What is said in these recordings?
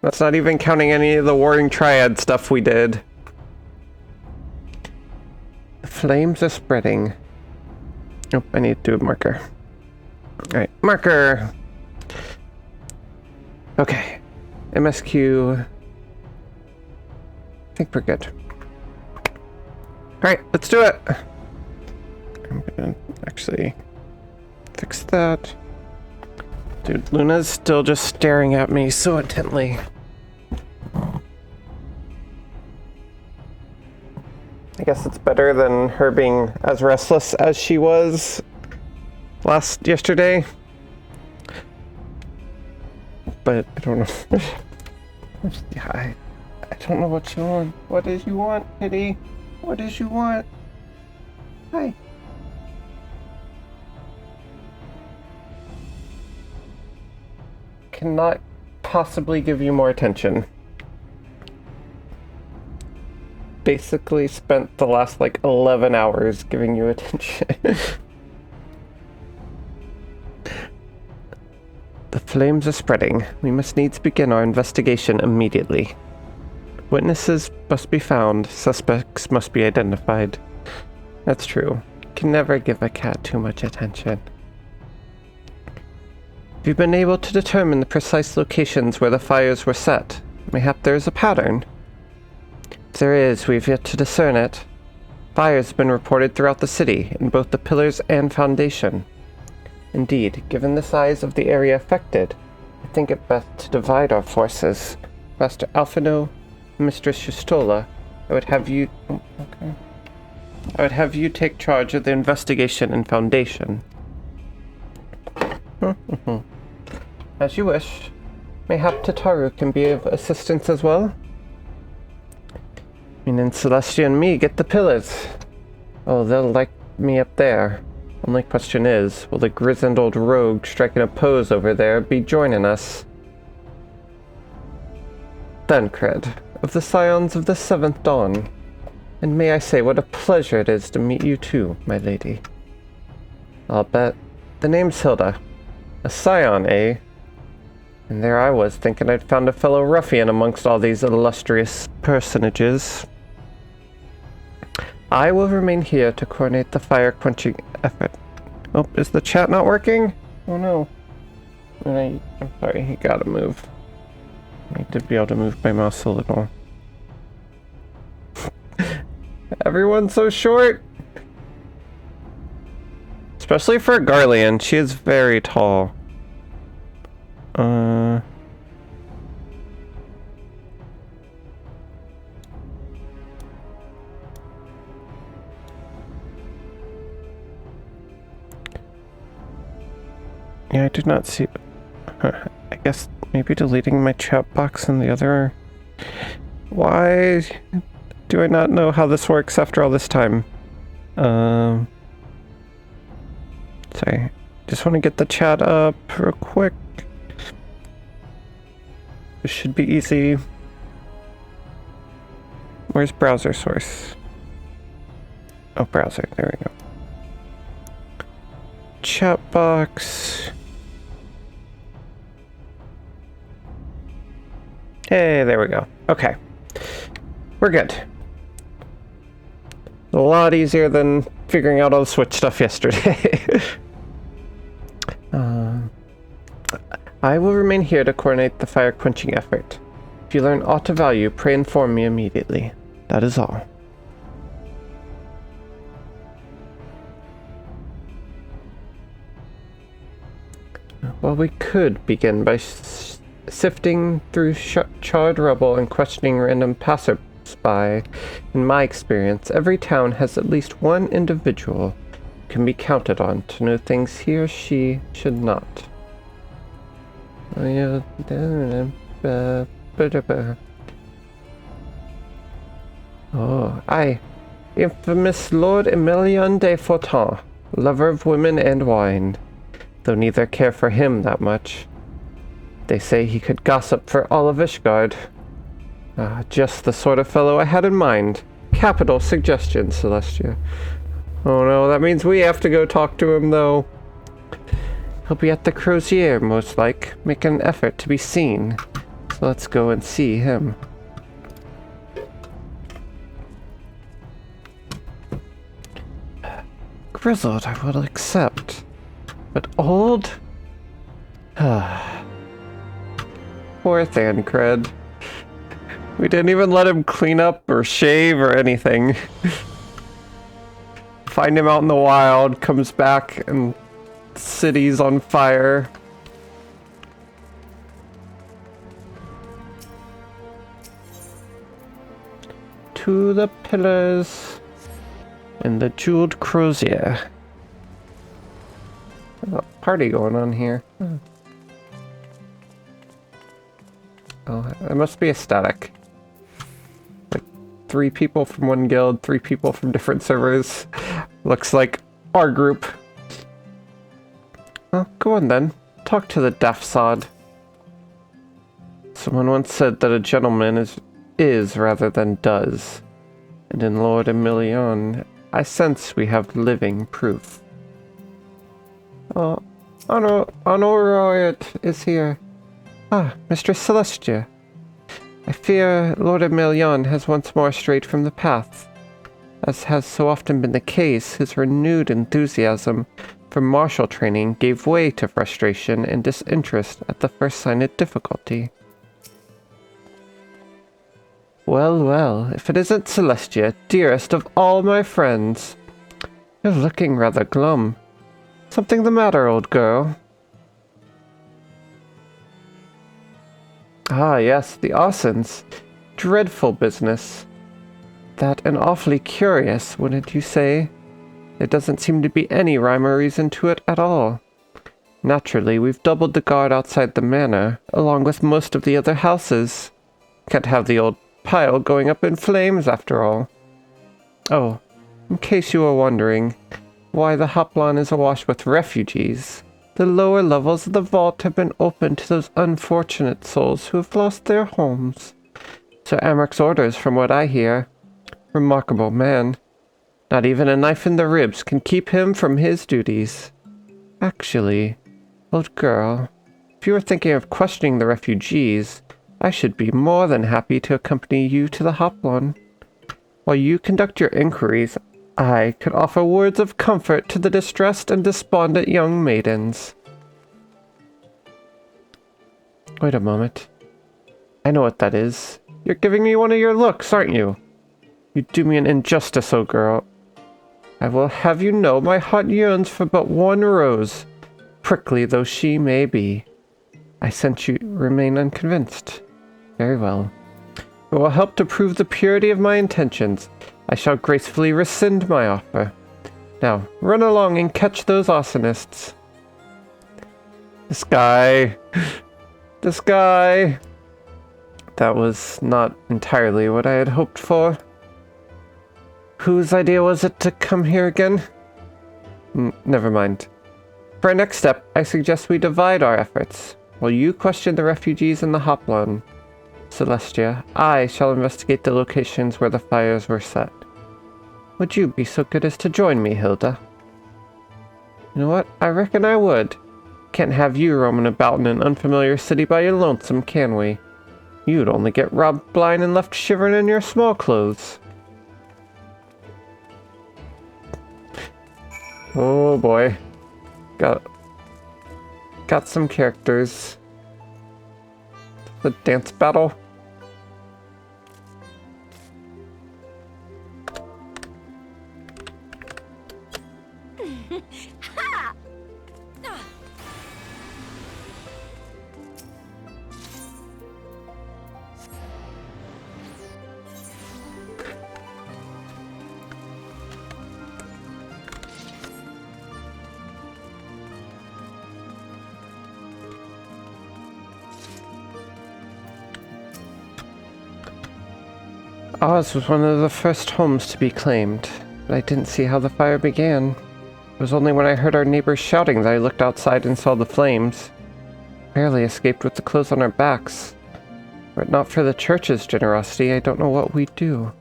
That's not even counting any of the Warring Triad stuff we did. The flames are spreading. Oh, I need to do a marker. Alright, marker! Okay. MSQ. I think we're good. Alright, let's do it! I'm gonna actually fix that. Dude, Luna's still just staring at me so intently. I guess it's better than her being as restless as she was yesterday. But I don't know. Yeah, I don't know what you want. What did you want, Kitty? What did you want? Hi. Cannot possibly give you more attention. Basically spent the last like 11 hours giving you attention. The flames are spreading. We must needs begin our investigation immediately. Witnesses must be found. Suspects must be identified. That's true. Can never give a cat too much attention. Have you been able to determine the precise locations where the fires were set? Mayhap there is a pattern? If there is, we've yet to discern it. Fires have been reported throughout the city, in both the pillars and foundation. Indeed, given the size of the area affected, I think it best to divide our forces. Master Alphino, Mistress Shustola, I would have you take charge of the investigation and foundation. As you wish. Mayhap Tataru can be of assistance as well? And Celestia and me get the pillars. Oh, they'll like me up there. Only question is, will the grizzled old rogue striking a pose over there be joining us? Thancred, of the Scions of the Seventh Dawn. And may I say what a pleasure it is to meet you too, my lady. I'll bet. The name's Hilda. A Scion, eh? And there I was, thinking I'd found a fellow ruffian amongst all these illustrious personages. I will remain here to coordinate the fire-quenching effort. Oh, is the chat not working? Oh no. I'm sorry, you gotta move. I need to be able to move my mouse a little. Everyone's so short! Especially for a Garlean, she is very tall. Yeah, I did not see... I guess maybe deleting my chat box in the other... Why do I not know how this works after all this time? Sorry. Just want to get the chat up real quick. This should be easy. Where's browser source? Oh, browser. There we go. Chat box. Hey, there we go. Okay. We're good. A lot easier than figuring out all the Switch stuff yesterday. I will remain here to coordinate the fire-quenching effort. If you learn aught of value, pray inform me immediately. That is all. Well, we could begin by sifting through charred rubble and questioning random passersby. In my experience, every town has at least one individual who can be counted on to know things he or she should not. Oh, aye. Infamous Lord Emilion de Fortin, lover of women and wine. Though neither care for him that much. They say he could gossip for all of Ishgard. Just the sort of fellow I had in mind. Capital suggestion, Celestia. Oh no, that means we have to go talk to him, though. He'll be at the Crozier, most like, making an effort to be seen. let's go and see him. Grizzled, I will accept. But old? Poor Thancred. We didn't even let him clean up or shave or anything. Find him out in the wild, comes back and the city's on fire. To the pillars in the jeweled crozier. There's a party going on here. Oh, it must be a static. Like 3 people from one guild, 3 people from different servers. Looks like our group. Well, go on then. Talk to the deaf sod. Someone once said that a gentleman is rather than does. And in Lord Emilion, I sense we have living proof. Oh, Honoriot is here. Ah, Mistress Celestia. I fear Lord Emilion has once more strayed from the path. As has so often been the case, his renewed enthusiasm for martial training gave way to frustration and disinterest at the first sign of difficulty. Well, well, if it isn't Celestia, dearest of all my friends. You're looking rather glum. Something the matter, old girl? Ah, yes, the Ossens. Dreadful business. That and awfully curious, wouldn't you say? There doesn't seem to be any rhyme or reason to it at all. Naturally, we've doubled the guard outside the manor, along with most of the other houses. Can't have the old pile going up in flames, after all. Oh, in case you were wondering, why the Hoplon is awash with refugees. The lower levels of the vault have been opened to those unfortunate souls who have lost their homes. Sir Amric's orders, from what I hear. Remarkable man. Not even a knife in the ribs can keep him from his duties. Actually, old girl, if you were thinking of questioning the refugees, I should be more than happy to accompany you to the Hoplon. While you conduct your inquiries, I could offer words of comfort to the distressed and despondent young maidens. Wait a moment. I know what that is. You're giving me one of your looks, aren't you? You do me an injustice, oh girl. I will have you know my heart yearns for but one rose, prickly though she may be. I sense you remain unconvinced. Very well. It will help to prove the purity of my intentions. I shall gracefully rescind my offer. Now, run along and catch those arsonists. This guy. This guy. That was not entirely what I had hoped for. Whose idea was it to come here again? Never mind. For our next step, I suggest we divide our efforts. While you question the refugees in the Hoplon, Celestia, I shall investigate the locations where the fires were set. Would you be so good as to join me, Hilda? You know what? I reckon I would. Can't have you roaming about in an unfamiliar city by your lonesome, can we? You'd only get robbed blind and left shivering in your small clothes. Oh boy. Got some characters. The dance battle. Oz was one of the first homes to be claimed, but I didn't see how the fire began. It was only when I heard our neighbors shouting that I looked outside and saw the flames. Barely escaped with the clothes on our backs. Were it not for the church's generosity, I don't know what we'd do.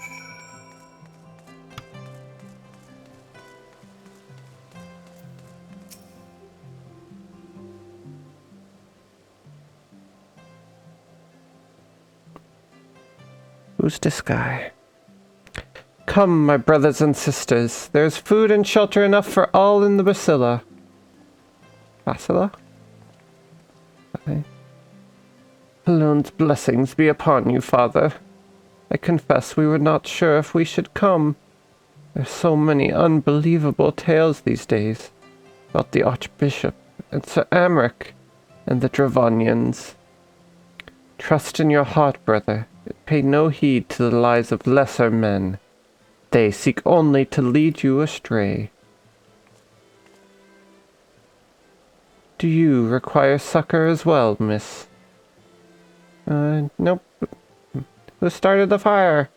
Who's this guy? Come, my brothers and sisters. There's food and shelter enough for all in the Bacilla. Bacilla? Okay. Alone's blessings be upon you, Father. I confess we were not sure if we should come. There's so many unbelievable tales these days about the Archbishop and Sir Amric and the Dravonians. Trust in your heart, brother. Pay no heed to the lies of lesser men. They seek only to lead you astray. Do you require succor as well, miss? Nope. Who started the fire?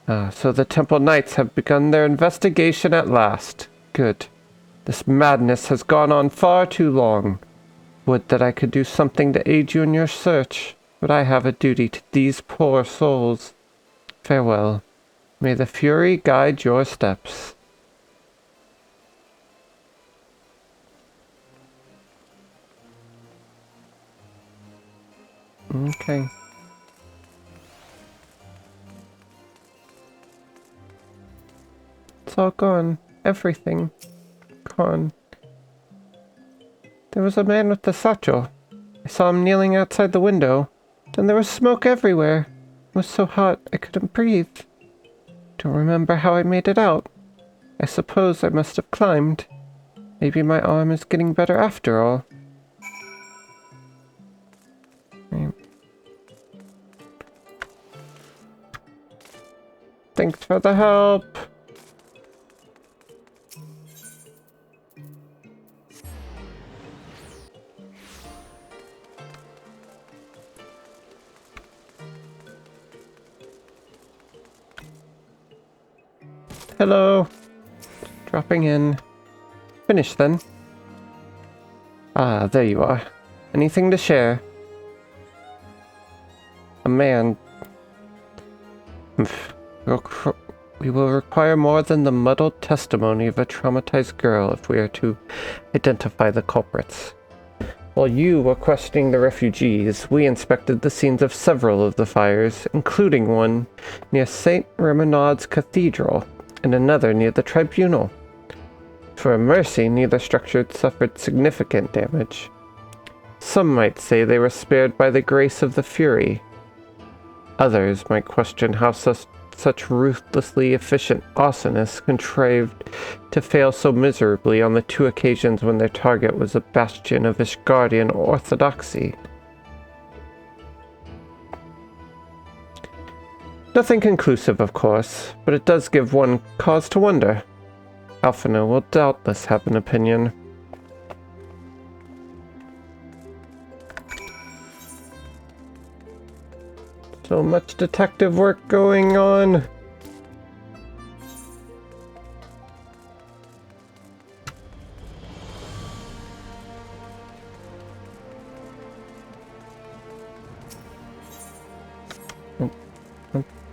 So the Temple Knights have begun their investigation at last. Good. This madness has gone on far too long. Would that I could do something to aid you in your search, but I have a duty to these poor souls. Farewell. May the Fury guide your steps. Okay. It's all gone. Everything. Gone. There was a man with the satchel. I saw him kneeling outside the window. Then there was smoke everywhere. It was so hot I couldn't breathe. Don't remember how I made it out. I suppose I must have climbed. Maybe my arm is getting better after all. Thanks for the help. Hello. Dropping in. Finished then. Ah, there you are. Anything to share? A man. We will require more than the muddled testimony of a traumatized girl if we are to identify the culprits. While you were questioning the refugees, we inspected the scenes of several of the fires, including one near St. Reminaud's Cathedral and another near the Tribunal. For a mercy, neither structure suffered significant damage. Some might say they were spared by the grace of the Fury. Others might question how such ruthlessly efficient awesomeness contrived to fail so miserably on the two occasions when their target was a bastion of Ishgardian orthodoxy. Nothing conclusive, of course, but it does give one cause to wonder. Alphino will doubtless have an opinion. So much detective work going on.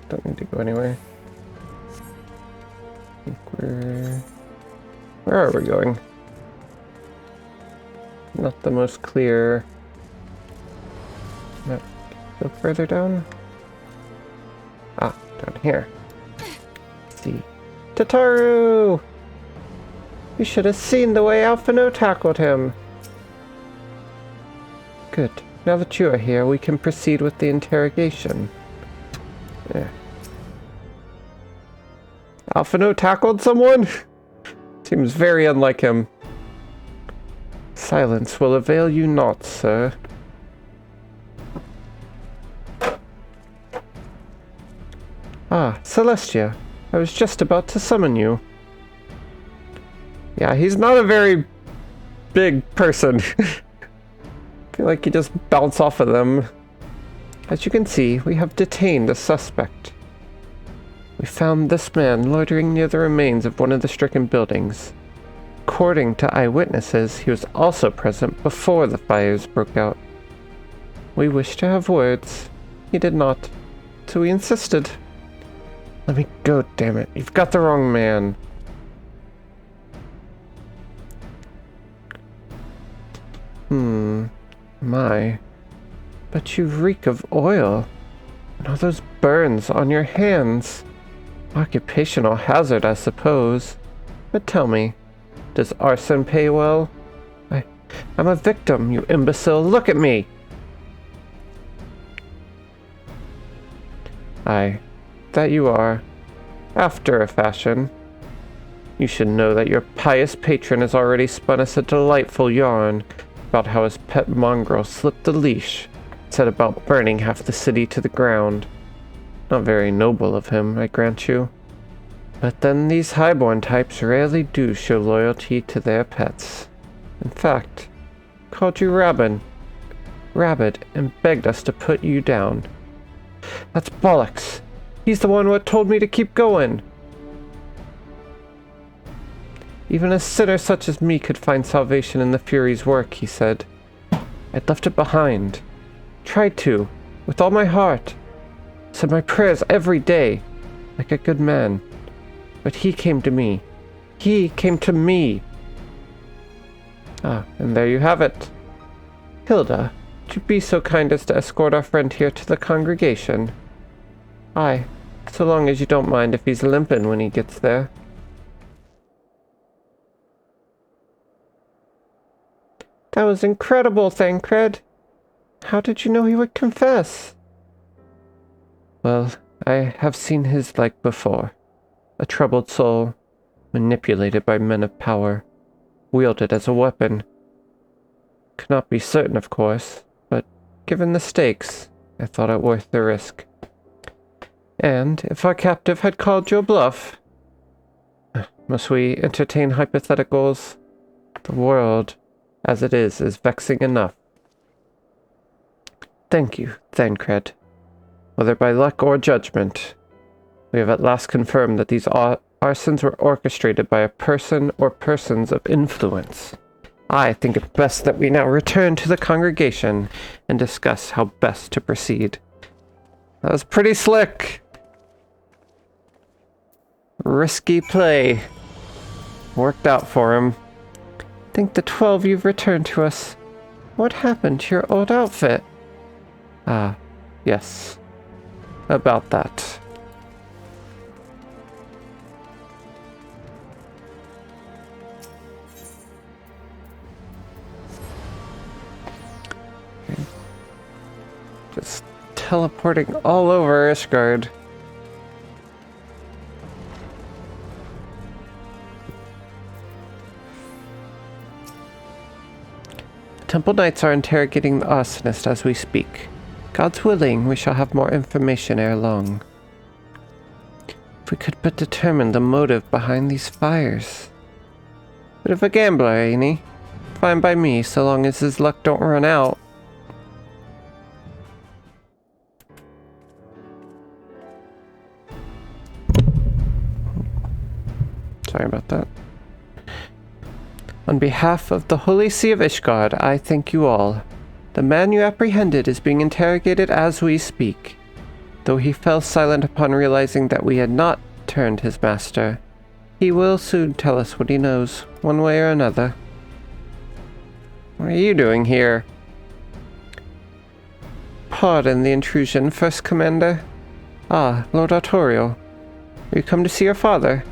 Don't need to go anywhere. I think where are we going? Not the most clear. No, go further down. Ah, down here. Let's see. Tataru! You should have seen the way Alphino tackled him. Good. Now that you are here, we can proceed with the interrogation. Yeah. Alphino tackled someone? Seems very unlike him. Silence will avail you naught, sir. Ah, Celestia. I was just about to summon you. Yeah, he's not a very big person. I feel like you just bounce off of them. As you can see, we have detained a suspect. We found this man loitering near the remains of one of the stricken buildings. According to eyewitnesses, he was also present before the fires broke out. We wished to have words. He did not, so we insisted. Let me go, damn it. You've got the wrong man. My. But you reek of oil. And all those burns on your hands. Occupational hazard, I suppose. But tell me, does arson pay well? I'm a victim, you imbecile. Look at me! Aye, that you are. After a fashion. You should know that your pious patron has already spun us a delightful yarn about how his pet mongrel slipped the leash, set about burning half the city to the ground. Not very noble of him, I grant you. But then these highborn types rarely do show loyalty to their pets. In fact, called you Rabid, and begged us to put you down. That's bollocks! He's the one what told me to keep going! Even a sinner such as me could find salvation in the Fury's work, he said. I'd left it behind. Tried to, with all my heart. Said my prayers every day, like a good man. But he came to me. He came to me! Ah, and there you have it. Hilda, would you be so kind as to escort our friend here to the congregation? Aye, so long as you don't mind if he's limping when he gets there. That was incredible, Thancred. How did you know he would confess? Well, I have seen his like before. A troubled soul, manipulated by men of power, wielded as a weapon. Could not be certain, of course, but given the stakes, I thought it worth the risk. And if our captive had called your bluff... Must we entertain hypotheticals? The world, as it is vexing enough. Thank you, Thancred. Whether by luck or judgment, we have at last confirmed that these arsons were orchestrated by a person or persons of influence. I think it best that we now return to the congregation and discuss how best to proceed. That was pretty slick. Risky play. Worked out for him. Think the 12 you've returned to us. What happened to your old outfit? Ah, yes. About that. Just teleporting all over Ishgard. Temple Knights are interrogating the arsonist as we speak. God's willing, we shall have more information ere long. If we could but determine the motive behind these fires. Bit of a gambler, ain't he? Fine by me, so long as his luck don't run out. Sorry about that. On behalf of the Holy See of Ishgard, I thank you all. The man you apprehended is being interrogated as we speak. Though he fell silent upon realizing that we had not turned his master, he will soon tell us what he knows, one way or another. What are you doing here? Pardon the intrusion, First Commander. Ah, Lord Artorial. Are you come to see your father?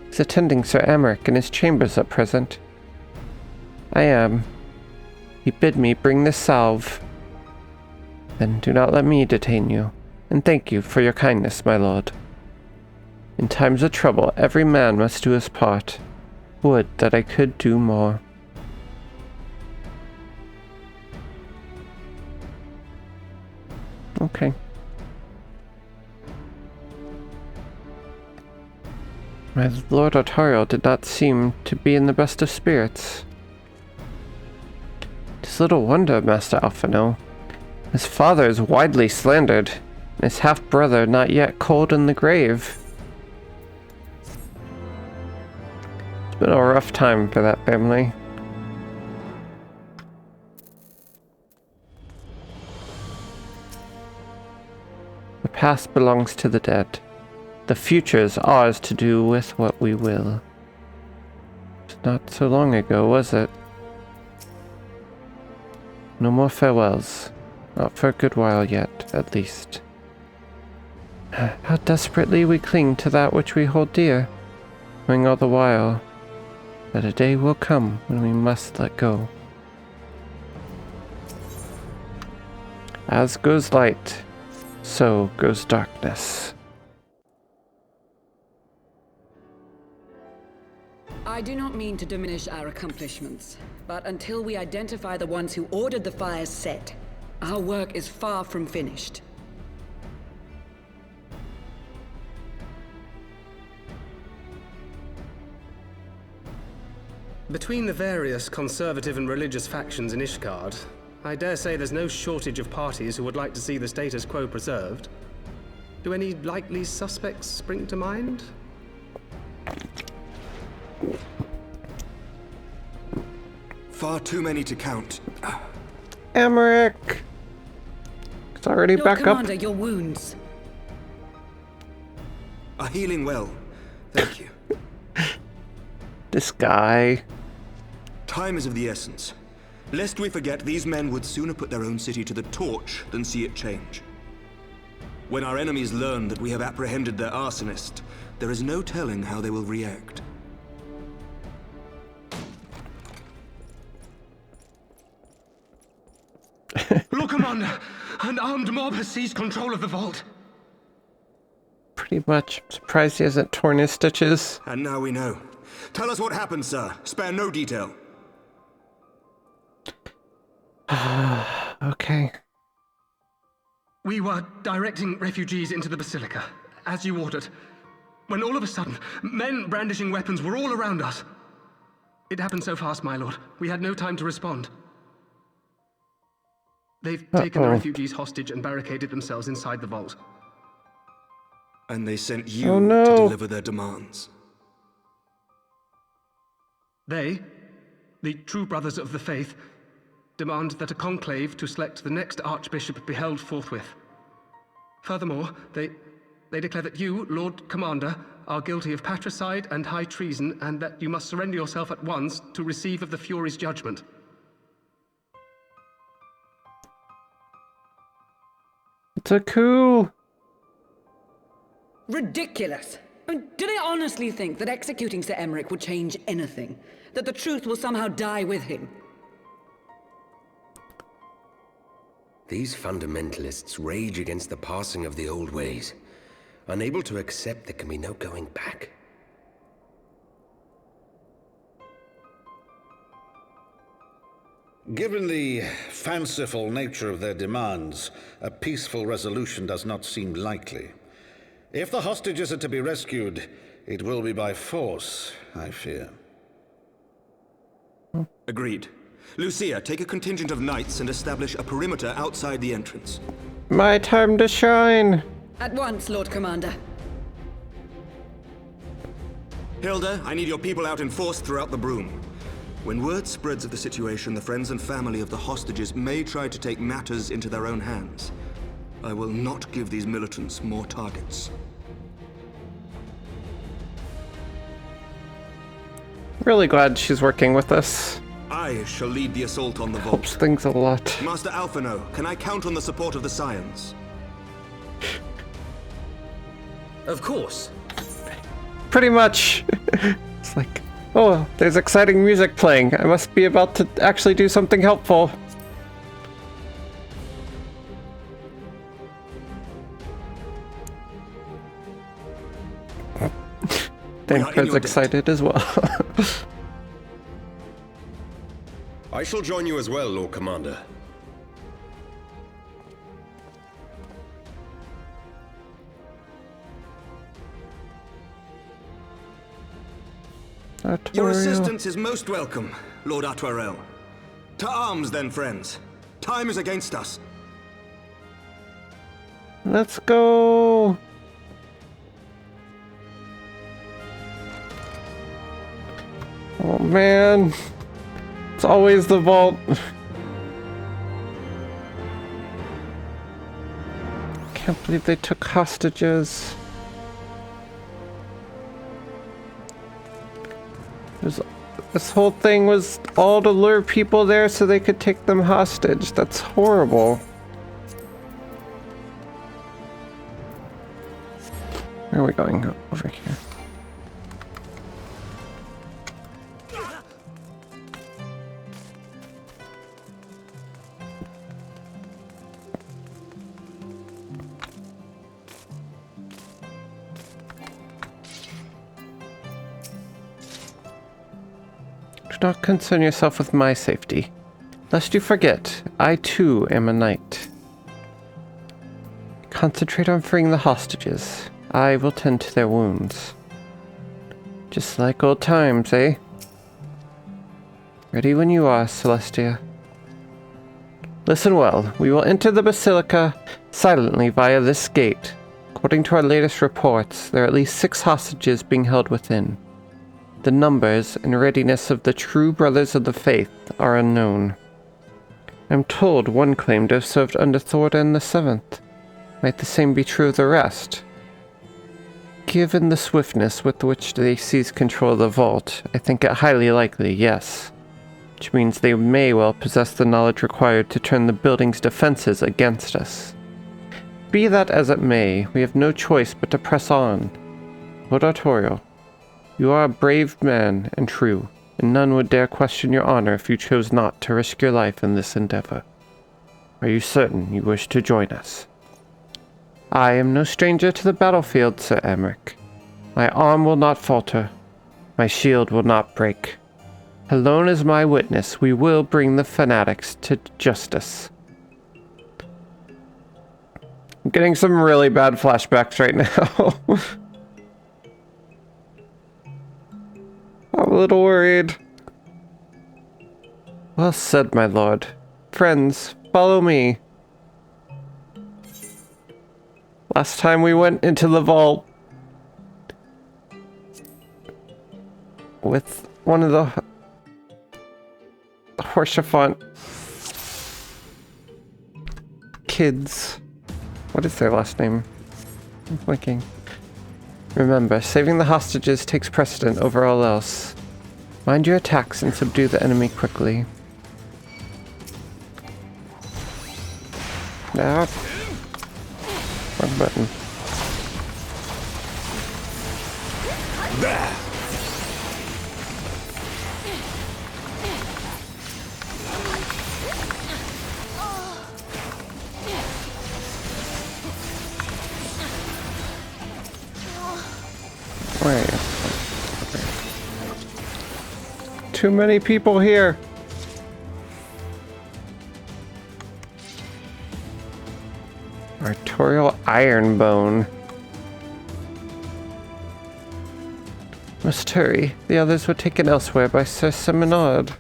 He's attending Sir Amaric in his chambers at present. I am. He bid me bring this salve. Then do not let me detain you, and thank you for your kindness, my lord. In times of trouble, every man must do his part. Would that I could do more. Okay. My Lord Artorial did not seem to be in the best of spirits. Tis little wonder, Master Alphino. His father is widely slandered, and his half-brother not yet cold in the grave. It's been a rough time for that family. The past belongs to the dead. The future is ours to do with what we will. It's not so long ago, was it? No more farewells. Not for a good while yet, at least. How desperately we cling to that which we hold dear, knowing all the while that a day will come when we must let go. As goes light, so goes darkness. I do not mean to diminish our accomplishments, but until we identify the ones who ordered the fires set, our work is far from finished. Between the various conservative and religious factions in Ishgard, I dare say there's no shortage of parties who would like to see the status quo preserved. Do any likely suspects spring to mind? Far too many to count. Emmerich! It's already Lord back Commander, up. your wounds. Are healing well. Thank you. This guy. Time is of the essence. Lest we forget, these men would sooner put their own city to the torch than see it change. When our enemies learn that we have apprehended their arsonist, there is no telling how they will react. Lord Commander, an armed mob has seized control of the vault. Pretty much. I'm surprised he hasn't torn his stitches. And now we know. Tell us what happened, sir. Spare no detail. Okay. We were directing refugees into the Basilica, as you ordered, when all of a sudden, men brandishing weapons were all around us. It happened so fast, my lord. We had no time to respond. They've taken the refugees hostage and barricaded themselves inside the vault. And they sent you Oh, no. to deliver their demands. They, the true brothers of the faith, demand that a conclave to select the next archbishop be held forthwith. Furthermore, they declare that you, Lord Commander, are guilty of patricide and high treason, and that you must surrender yourself at once to receive of the Fury's judgment. It's a coup. Ridiculous! I mean, do they honestly think that executing Sir Emmerich would change anything? That the truth will somehow die with him? These fundamentalists rage against the passing of the old ways, unable to accept there can be no going back. Given the fanciful nature of their demands, a peaceful resolution does not seem likely. If the hostages are to be rescued, it will be by force, I fear. Agreed. Lucia, take a contingent of knights and establish a perimeter outside the entrance. My time to shine. At once, Lord Commander. Hilda, I need your people out in force throughout the Broom. When word spreads of the situation, the friends and family of the hostages may try to take matters into their own hands. I will not give these militants more targets. Really glad she's working with us. I shall lead the assault on the vault. Helps things a lot. Master Alphino, can I count on the support of the Scions? Of course. Pretty much. It's like, oh, there's exciting music playing. I must be about to actually do something helpful. Denker's excited as well. I shall join you as well, Lord Commander. Your assistance is most welcome, Lord Atwarel. To arms, then, friends. Time is against us. Let's go. Oh man, it's always the vault. Can't believe they took hostages. This whole thing was all to lure people there so they could take them hostage. That's horrible. Where are we going? Over here. Do not concern yourself with my safety. Lest you forget, I too am a knight. Concentrate on freeing the hostages. I will tend to their wounds. Just like old times, eh? Ready when you are, Celestia. Listen well. We will enter the Basilica silently via this gate. According to our latest reports, there are at least 6 hostages being held within. The numbers and readiness of the true brothers of the faith are unknown. I'm told one claimed to have served under Thordan the Seventh. Might the same be true of the rest? Given the swiftness with which they seized control of the vault, I think it highly likely, yes. Which means they may well possess the knowledge required to turn the building's defenses against us. Be that as it may, we have no choice but to press on. Lord Artorial, you are a brave man and true, and none would dare question your honor if you chose not to risk your life in this endeavor. Are you certain you wish to join us? I am no stranger to the battlefield, Sir Emmerich. My arm will not falter. My shield will not break. Alone as my witness, we will bring the fanatics to justice. I'm getting some really bad flashbacks right now. I'm a little worried. Well said, my lord. Friends, follow me. Last time we went into the vault with one of the Horsefant kids. What is their last name? I'm blinking. Remember, saving the hostages takes precedent over all else. Mind your attacks and subdue the enemy quickly. Now. Wrong button. Wait. Okay. Too many people here. Artorial Ironbone. Must hurry. The others were taken elsewhere by Sir Seminard.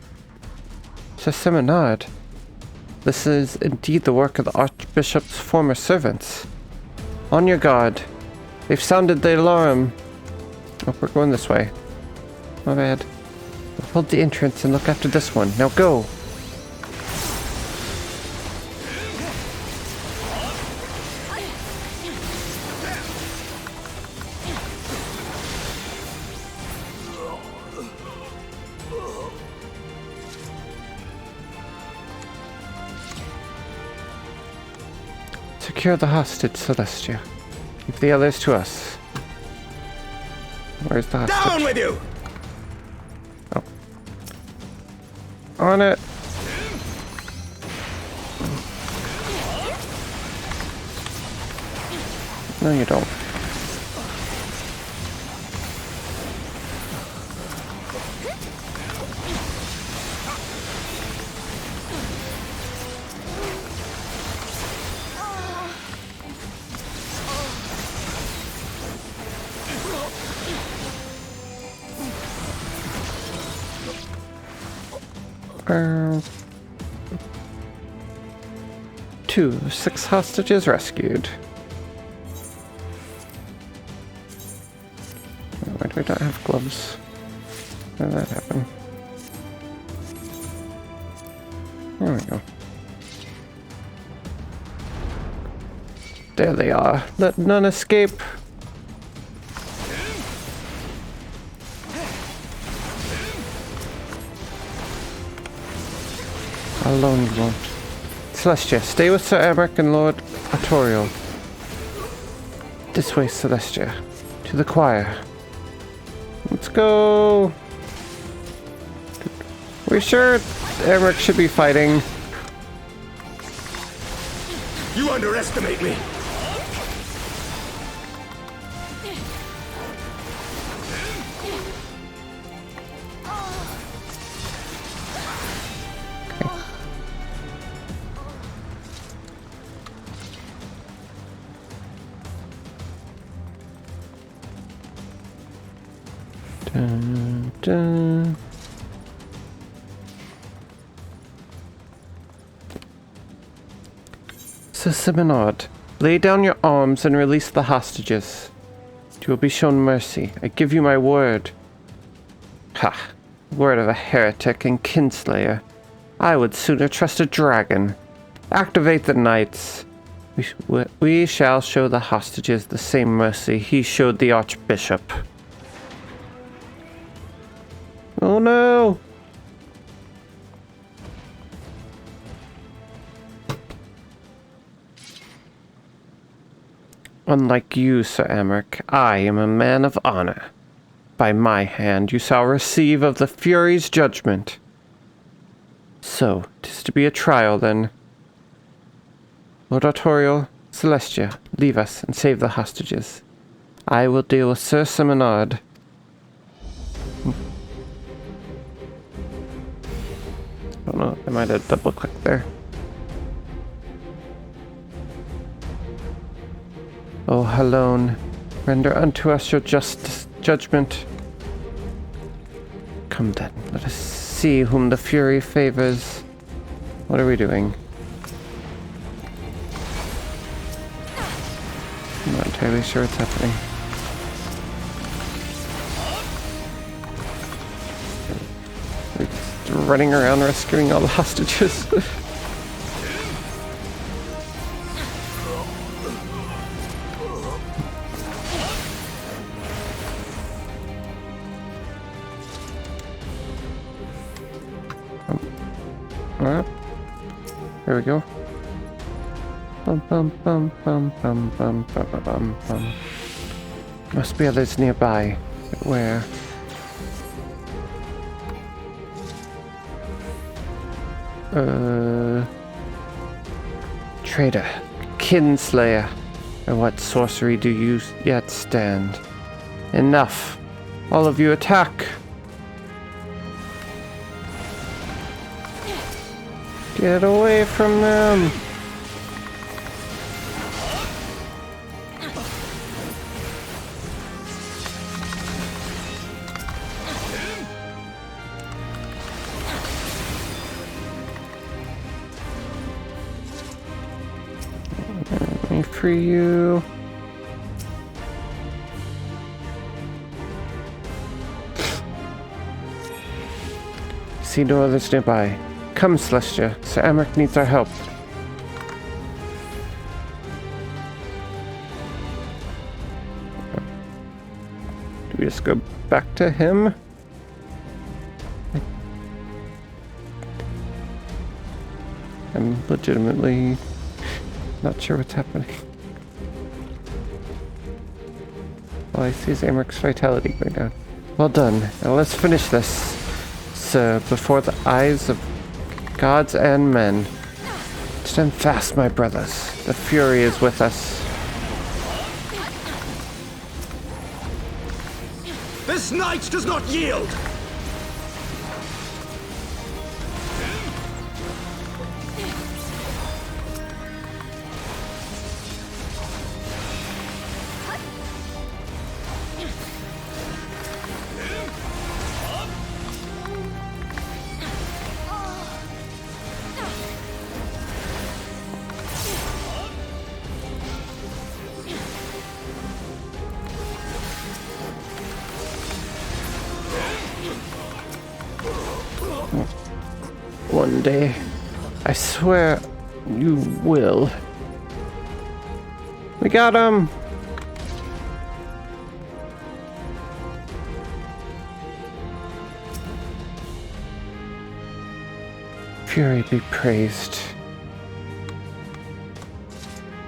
Sir Seminard? This is indeed the work of the Archbishop's former servants. On your guard. They've sounded the alarm. Oh, we're going this way. My bad. Hold the entrance and look after this one. Now go! Secure the hostage, Celestia. Keep the others to us. Where's the hostage? Down with you! Oh. On it! No, you don't. Two of 6 hostages rescued. Why do we not have gloves? How did that happen? There we go. There they are. Let none escape. Alone you won't. Celestia, stay with Sir Emmerich and Lord Artorial. This way, Celestia. To the choir. Let's go. We sure Emmerich should be fighting? You underestimate me! Dun, dun. So Simonard, lay down your arms and release the hostages. You will be shown mercy. I give you my word. Ha! Word of a heretic and kinslayer. I would sooner trust a dragon. Activate the knights. We shall show the hostages the same mercy he showed the archbishop. Oh no! Unlike you, Sir Emmerich, I am a man of honor. By my hand you shall receive of the Fury's judgment. So, 'tis to be a trial then. Lord Artorial, Celestia, leave us and save the hostages. I will deal with Sir Simonard. I don't know, I might have double-clicked there. O Halone, render unto us your just judgment. Come then, let us see whom the Fury favors. What are we doing? I'm not entirely sure what's happening. We're just running around rescuing all the hostages. There we go. Bum bum bum bum bum bum bum bum bum bum. Must be others nearby. But where? Traitor, kinslayer. By what sorcery do you yet stand? Enough! All of you attack! Get away from them! Let me free you. See no others nearby. Come, Celestia. Sir Emmerich needs our help. Do we just go back to him? I'm legitimately not sure what's happening. All I see is Emmerich's vitality going down. Well done. Now let's finish this, sir, before the eyes of gods and men. Stand fast, my brothers. The Fury is with us. This knight does not yield! One day, I swear you will. We got him! Fury be praised.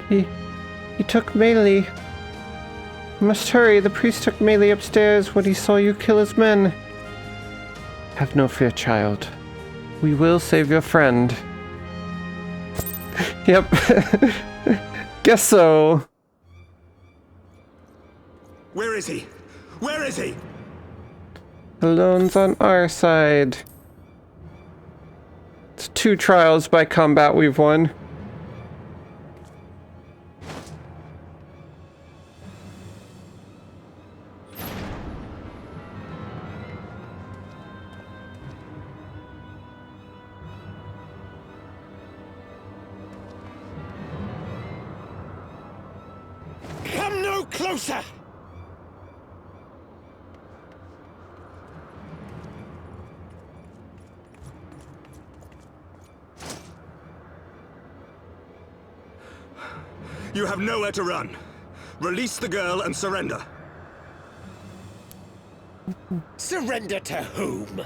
He took melee. You must hurry. The priest took Melee upstairs when he saw you kill his men. Have no fear, child. We will save your friend. Yep. Guess so. Where is he? Where is he? The loan's on our side. It's 2 trials by combat we've won. Come no closer! You have nowhere to run. Release the girl and surrender. Surrender to whom?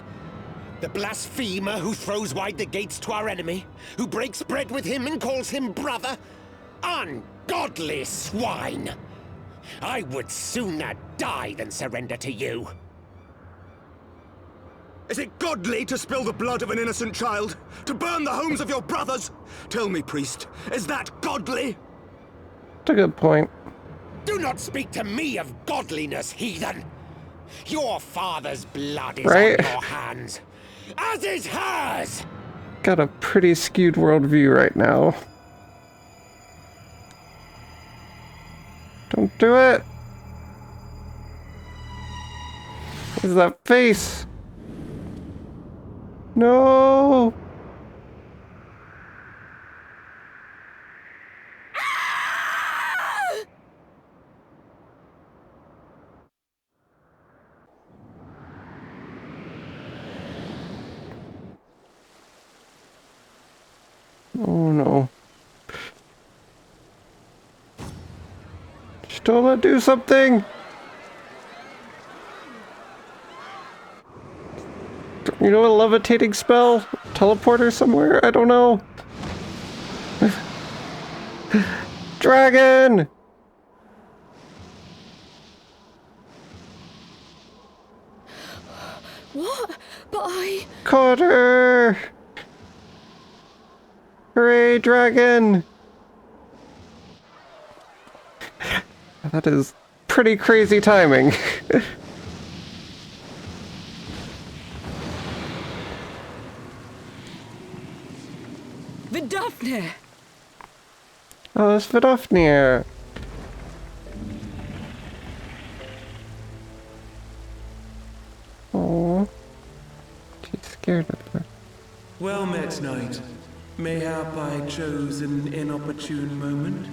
The blasphemer who throws wide the gates to our enemy? Who breaks bread with him and calls him brother? Ungodly swine! I would sooner die than surrender to you. Is it godly to spill the blood of an innocent child? To burn the homes of your brothers? Tell me, priest, is that godly? That's a good point. Do not speak to me of godliness, heathen! Your father's blood is Right? on your hands, as is hers! Got a pretty skewed worldview right now. Don't do it! What is that face? No! Oh no. Stola, do something! You know, a levitating spell? Teleporter somewhere? I don't know. Dragon! What? But I... Caught her! Hooray, dragon! That is pretty crazy timing. Vidofnir! Oh, it's Vidofnir. Oh, she's scared of her. Well met, knight. Mayhap I chose an inopportune moment?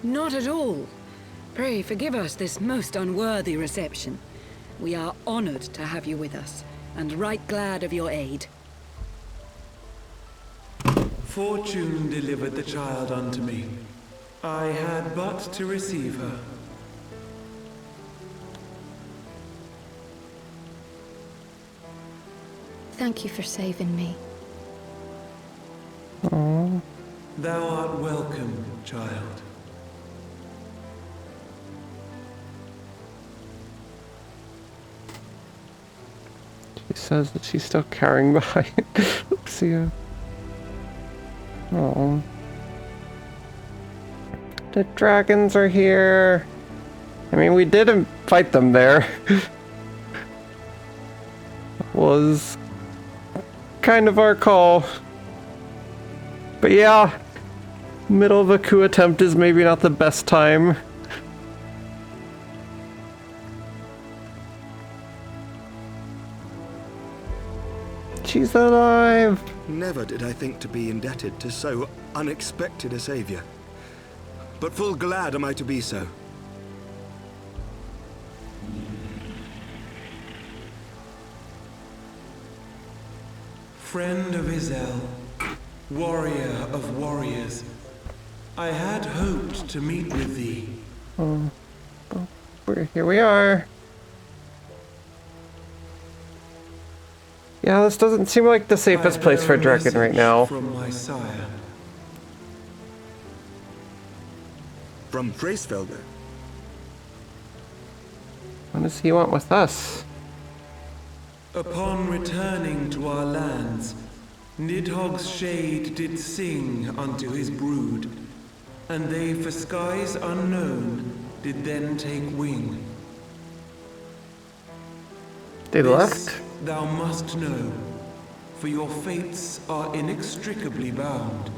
Not at all. Pray forgive us this most unworthy reception. We are honored to have you with us, and right glad of your aid. Fortune delivered the child unto me. I had but to receive her. Thank you for saving me. Oh, Thou art welcome, child. she says that she's still carrying behind. Oopsie. Oh. The dragons are here. I mean, we didn't fight them there. Was kind of our call. But yeah, middle of a coup attempt is maybe not the best time. She's alive! Never did I think to be indebted to so unexpected a savior. But full glad am I to be so. Friend of Izel, warrior of warriors, I had hoped to meet with thee. Here we are. Yeah, this doesn't seem like the safest I place for a bear dragon right now. From my sire. From Freysfelder. What does he want with us? Upon returning to our lands, Nidhogg's shade did sing unto his brood, and they for skies unknown did then take wing. They This left? thou must know, for your fates are inextricably bound.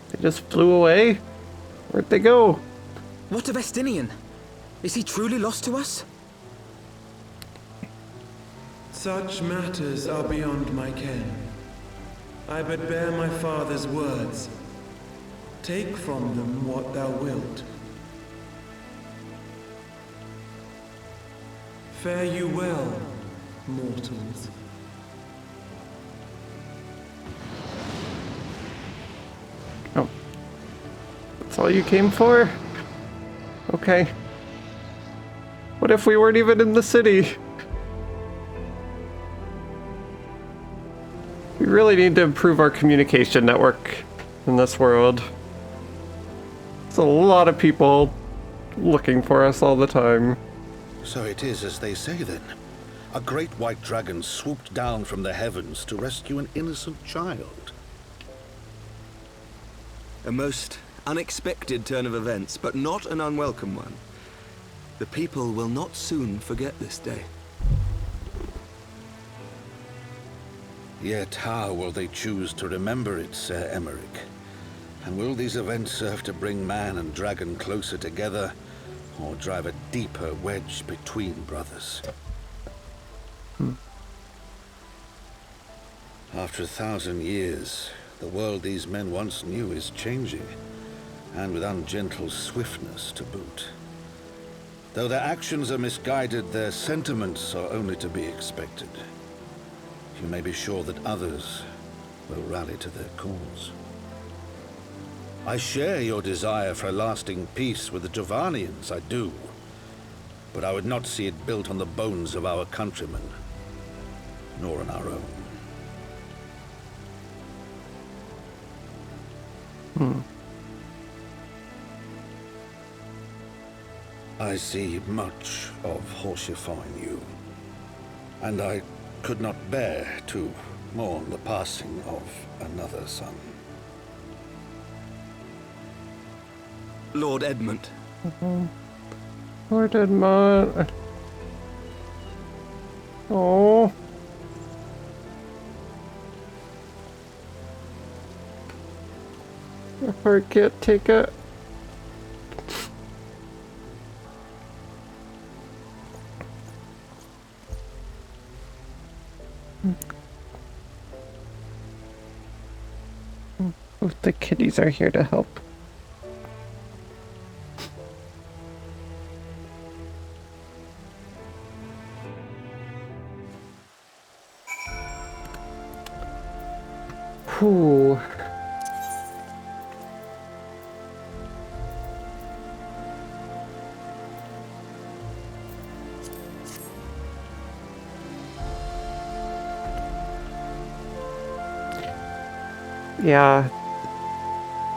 They just flew away? Where'd they go? What of Estinian? Is he truly lost to us? Such matters are beyond my ken. I but bear my father's words. Take from them what thou wilt. Fare you well, mortals. Oh. That's all you came for? Okay. What if we weren't even in the city? We really need to improve our communication network in this world. There's a lot of people looking for us all the time. So it is as they say then. A great white dragon swooped down from the heavens to rescue an innocent child. A most unexpected turn of events, but not an unwelcome one. The people will not soon forget this day. Yet how will they choose to remember it, Sir Emmerich? And will these events serve to bring man and dragon closer together, or drive a deeper wedge between brothers? After 1,000 years, the world these men once knew is changing, and with ungentle swiftness to boot. Though their actions are misguided, their sentiments are only to be expected. You may be sure that others will rally to their cause. I share your desire for a lasting peace with the Jovanians, I do. But I would not see it built on the bones of our countrymen, nor on our own. I see much of Horsefort in you, and I could not bear to mourn the passing of another son. Lord Edmund. Lord Edmund. Oh. My heart can't take it. Both the kitties are here to help. Whew. Yeah.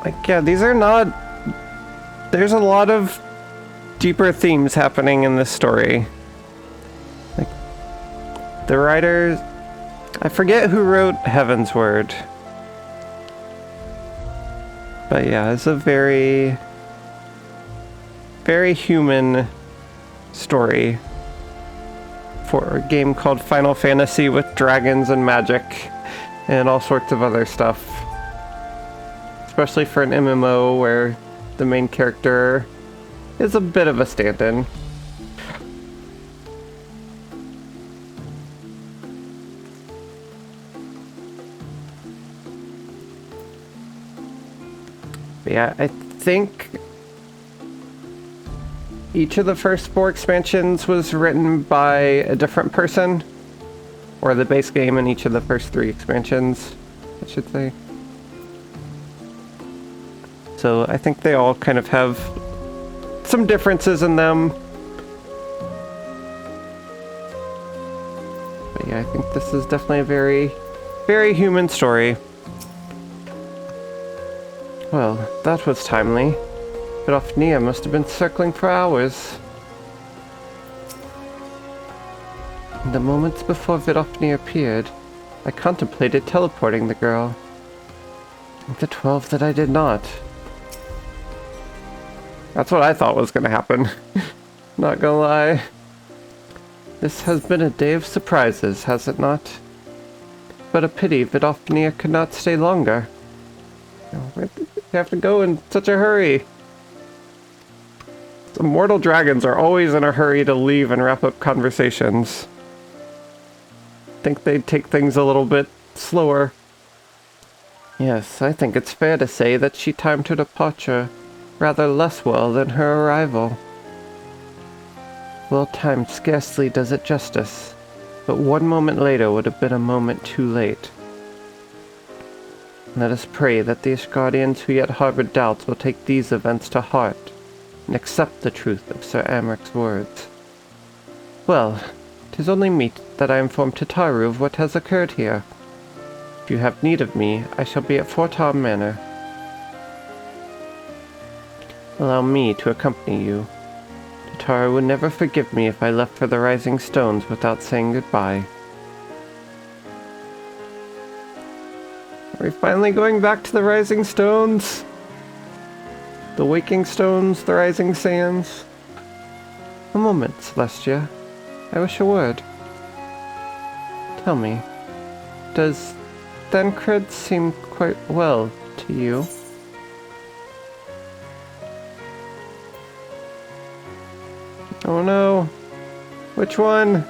Like, yeah, these are not... There's a lot of deeper themes happening in this story. Like, the writers... I forget who wrote Heaven's Word. But yeah, it's a very... very human story for a game called Final Fantasy with dragons and magic and all sorts of other stuff. Especially for an MMO where the main character is a bit of a stand-in. But yeah, I think each of the first 4 expansions was written by a different person, or the base game in each of the first 3 expansions, I should say. So I think they all kind of have some differences in them. But yeah, I think this is definitely a very, very human story. Well, that was timely. Vidofnir must have been circling for hours. In the moments before Vidofnir appeared, I contemplated teleporting the girl. The 12 that I did not. That's what I thought was going to happen. Not gonna lie. This has been a day of surprises, has it not? But a pity Vidofnir could not stay longer. Where did you have to go in such a hurry? The mortal dragons are always in a hurry to leave and wrap up conversations. Think they'd take things a little bit slower. Yes, I think it's fair to say that she timed her departure rather less well than her arrival. Well timed scarcely does it justice, but one moment later would have been a moment too late. Let us pray that the Asgardians who yet harbor doubts will take these events to heart and accept the truth of Sir Amric's words. Well, 'tis only meet that I inform Tataru of what has occurred here. If you have need of me, I shall be at Fortar Manor. Allow me to accompany you. Tataru would never forgive me if I left for the Rising Stones without saying goodbye. Are we finally going back to the Rising Stones? The Waking Stones, the Rising Sands? A moment, Celestia. I wish a word. Tell me, does Thancred seem quite well to you? Oh no. Which one?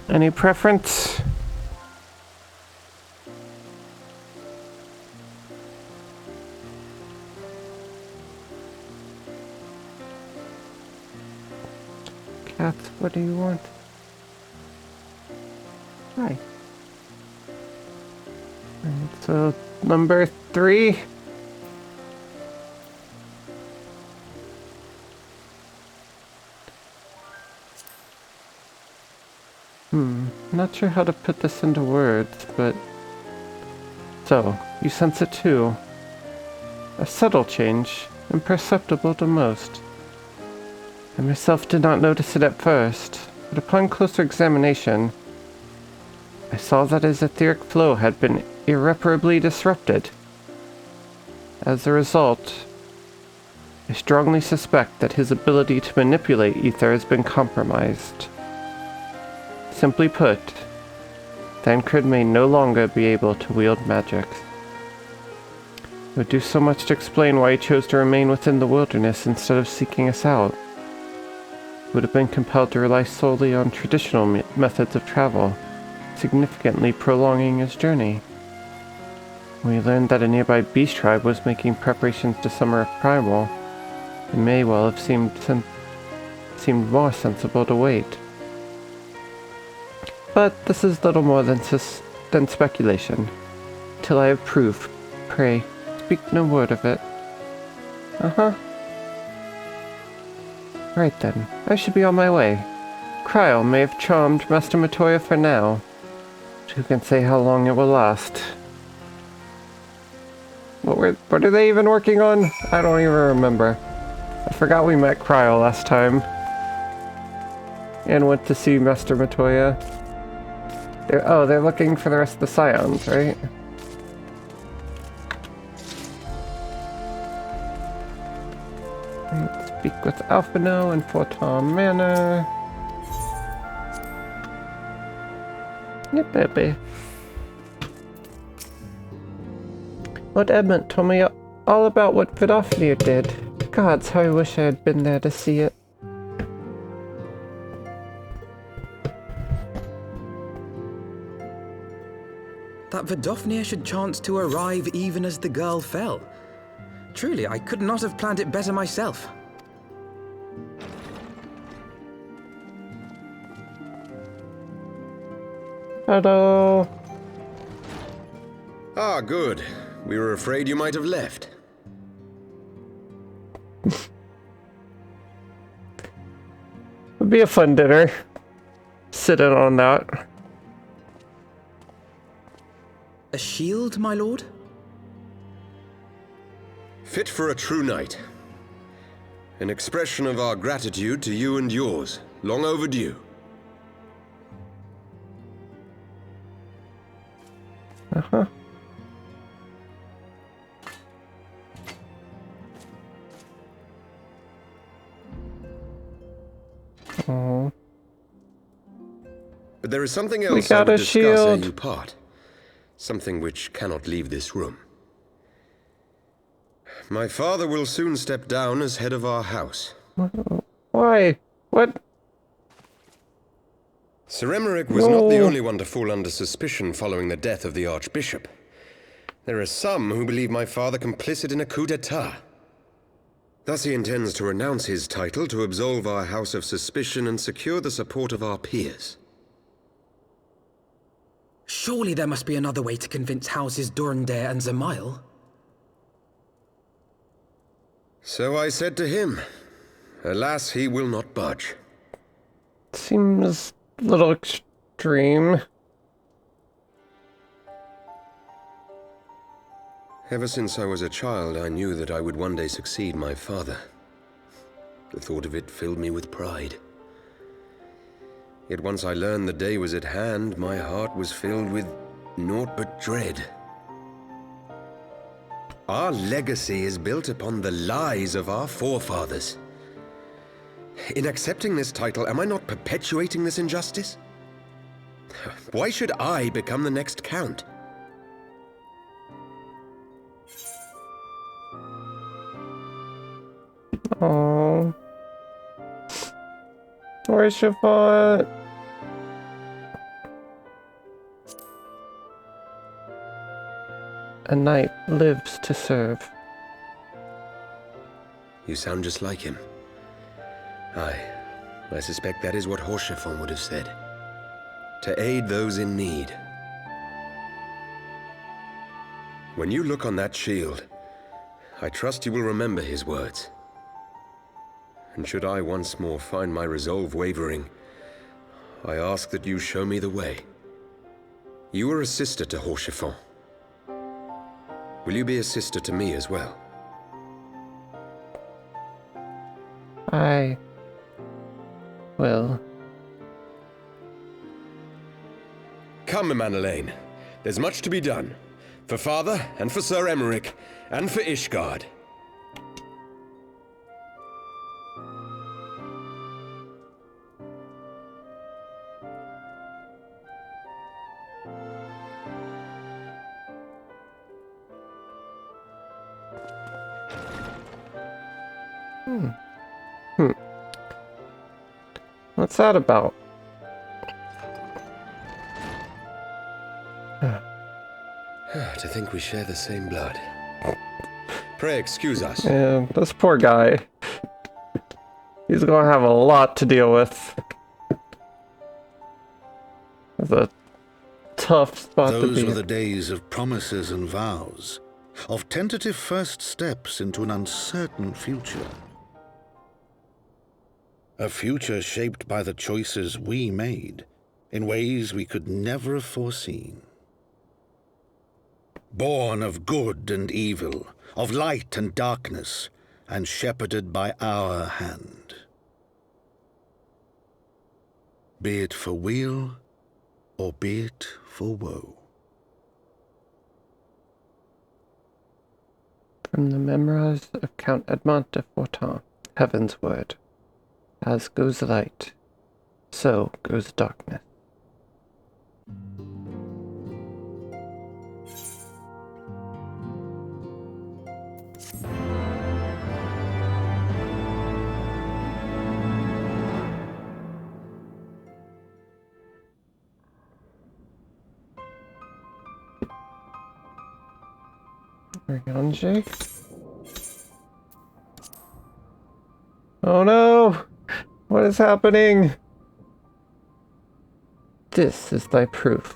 Any preference? Cat, what do you want? Hi. And so, number 3? Not sure how to put this into words, but... So, you sense it too. A subtle change, imperceptible to most. I myself did not notice it at first, but upon closer examination, I saw that his etheric flow had been irreparably disrupted. As a result, I strongly suspect that his ability to manipulate ether has been compromised. Simply put, Thancred may no longer be able to wield magic. It would do so much to explain why he chose to remain within the wilderness instead of seeking us out. He would have been compelled to rely solely on traditional methods of travel, significantly prolonging his journey. When we learned that a nearby beast tribe was making preparations to summon a primal, it may well have seemed more sensible to wait. But this is little more than speculation. Till I have proof, pray, speak no word of it. Uh-huh. Right then, I should be on my way. Cryle may have charmed Master Matoya for now, but who can say how long it will last? What are they even working on? I don't even remember. I forgot we met Cryle last time. And went to see Master Matoya. They're looking for the rest of the Scions, right? Speak with Alphino and Fortar Manor. Yep, baby. Lord Edmund told me all about what Vidofnir did. Gods, how I wish I had been there to see it. That Vidofnir should chance to arrive even as the girl fell. Truly, I could not have planned it better myself. Hello. Ah, good. We were afraid you might have left. Would be a fun dinner. Sit in on that. A shield, my lord? Fit for a true knight. An expression of our gratitude to you and yours, long overdue. Uh-huh. Oh. But there is something We else I got would a discuss ere shield. you part. Something which cannot leave this room. My father will soon step down as head of our house. Why? What? Sir Emmerich was not the No. only one to fall under suspicion following the death of the Archbishop. There are some who believe my father complicit in a coup d'etat. Thus he intends to renounce his title to absolve our house of suspicion and secure the support of our peers. Surely there must be another way to convince Houses Durandare and Zamail. So I said to him. Alas, he will not budge. Seems a little extreme. Ever since I was a child, I knew that I would one day succeed my father. The thought of it filled me with pride. Yet once I learned the day was at hand, my heart was filled with naught but dread. Our legacy is built upon the lies of our forefathers. In accepting this title, am I not perpetuating this injustice? Why should I become the next count? Oh. Where's Chiffon? A knight lives to serve. You sound just like him. I suspect that is what Horschiffon would have said. To aid those in need. When you look on that shield, I trust you will remember his words. And should I once more find my resolve wavering, I ask that you show me the way. You are a sister to Horschiffon. Will you be a sister to me as well? I will. Come, Emanelaine. There's much to be done. For father, and for Sir Emmerich, and for Ishgard. What's that about? To think we share the same blood. Pray excuse us. Yeah, this poor guy. He's gonna have a lot to deal with. It's a tough spot to Those be were in. the days of promises and vows, of tentative first steps into an uncertain future. A future shaped by the choices we made, in ways we could never have foreseen. Born of good and evil, of light and darkness, and shepherded by our hand. Be it for weal, or be it for woe. From the memoirs of Count Edmond de Fortin, Heaven's word. As goes the light, so goes darkness. Jake. Oh no! What is happening? This is thy proof.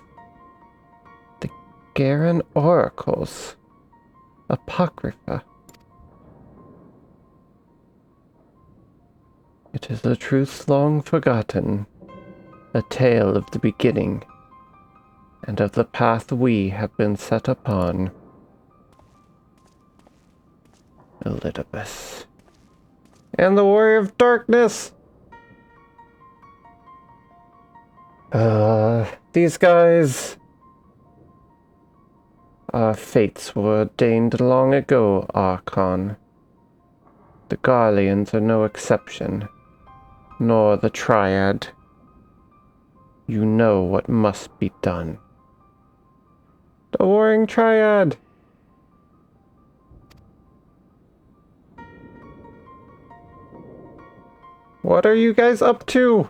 The Garen Oracles. Apocrypha. It is a truth long forgotten, a tale of the beginning, and of the path we have been set upon. Elizabeth. And the Warrior of Darkness! These guys... Our fates were ordained long ago, Archon. The Garleans are no exception, nor the Triad. You know what must be done. The Warring Triad! What are you guys up to?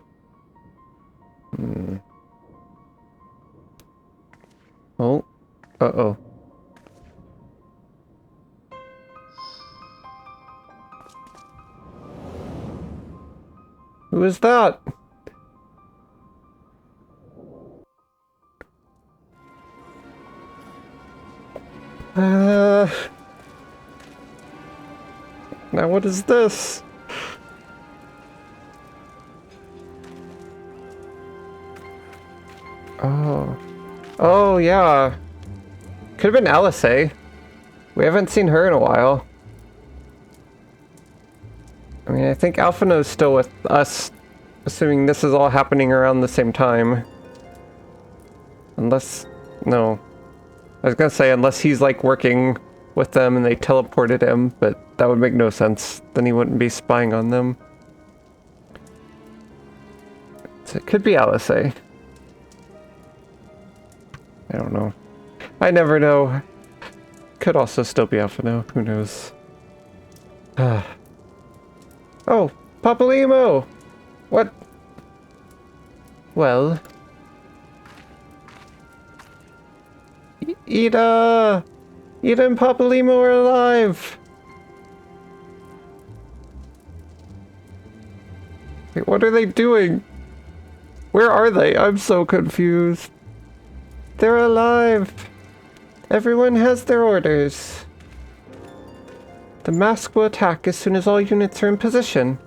Oh. Uh-oh. Who is that? Now what is this? Oh. Oh, yeah. Could have been Alice. We haven't seen her in a while. I mean, I think Alphinaud's still with us, assuming this is all happening around the same time. Unless... no. I was gonna say, unless he's, like, working with them and they teleported him, but that would make no sense. Then he wouldn't be spying on them. So it could be Alice. I don't know. I never know. Could also still be Alphinaud. Who knows? Oh, Papalymo! What? Well... Ida! Ida and Papalymo are alive! Wait, what are they doing? Where are they? I'm so confused. They're alive! Everyone has their orders. The mask will attack as soon as all units are in position.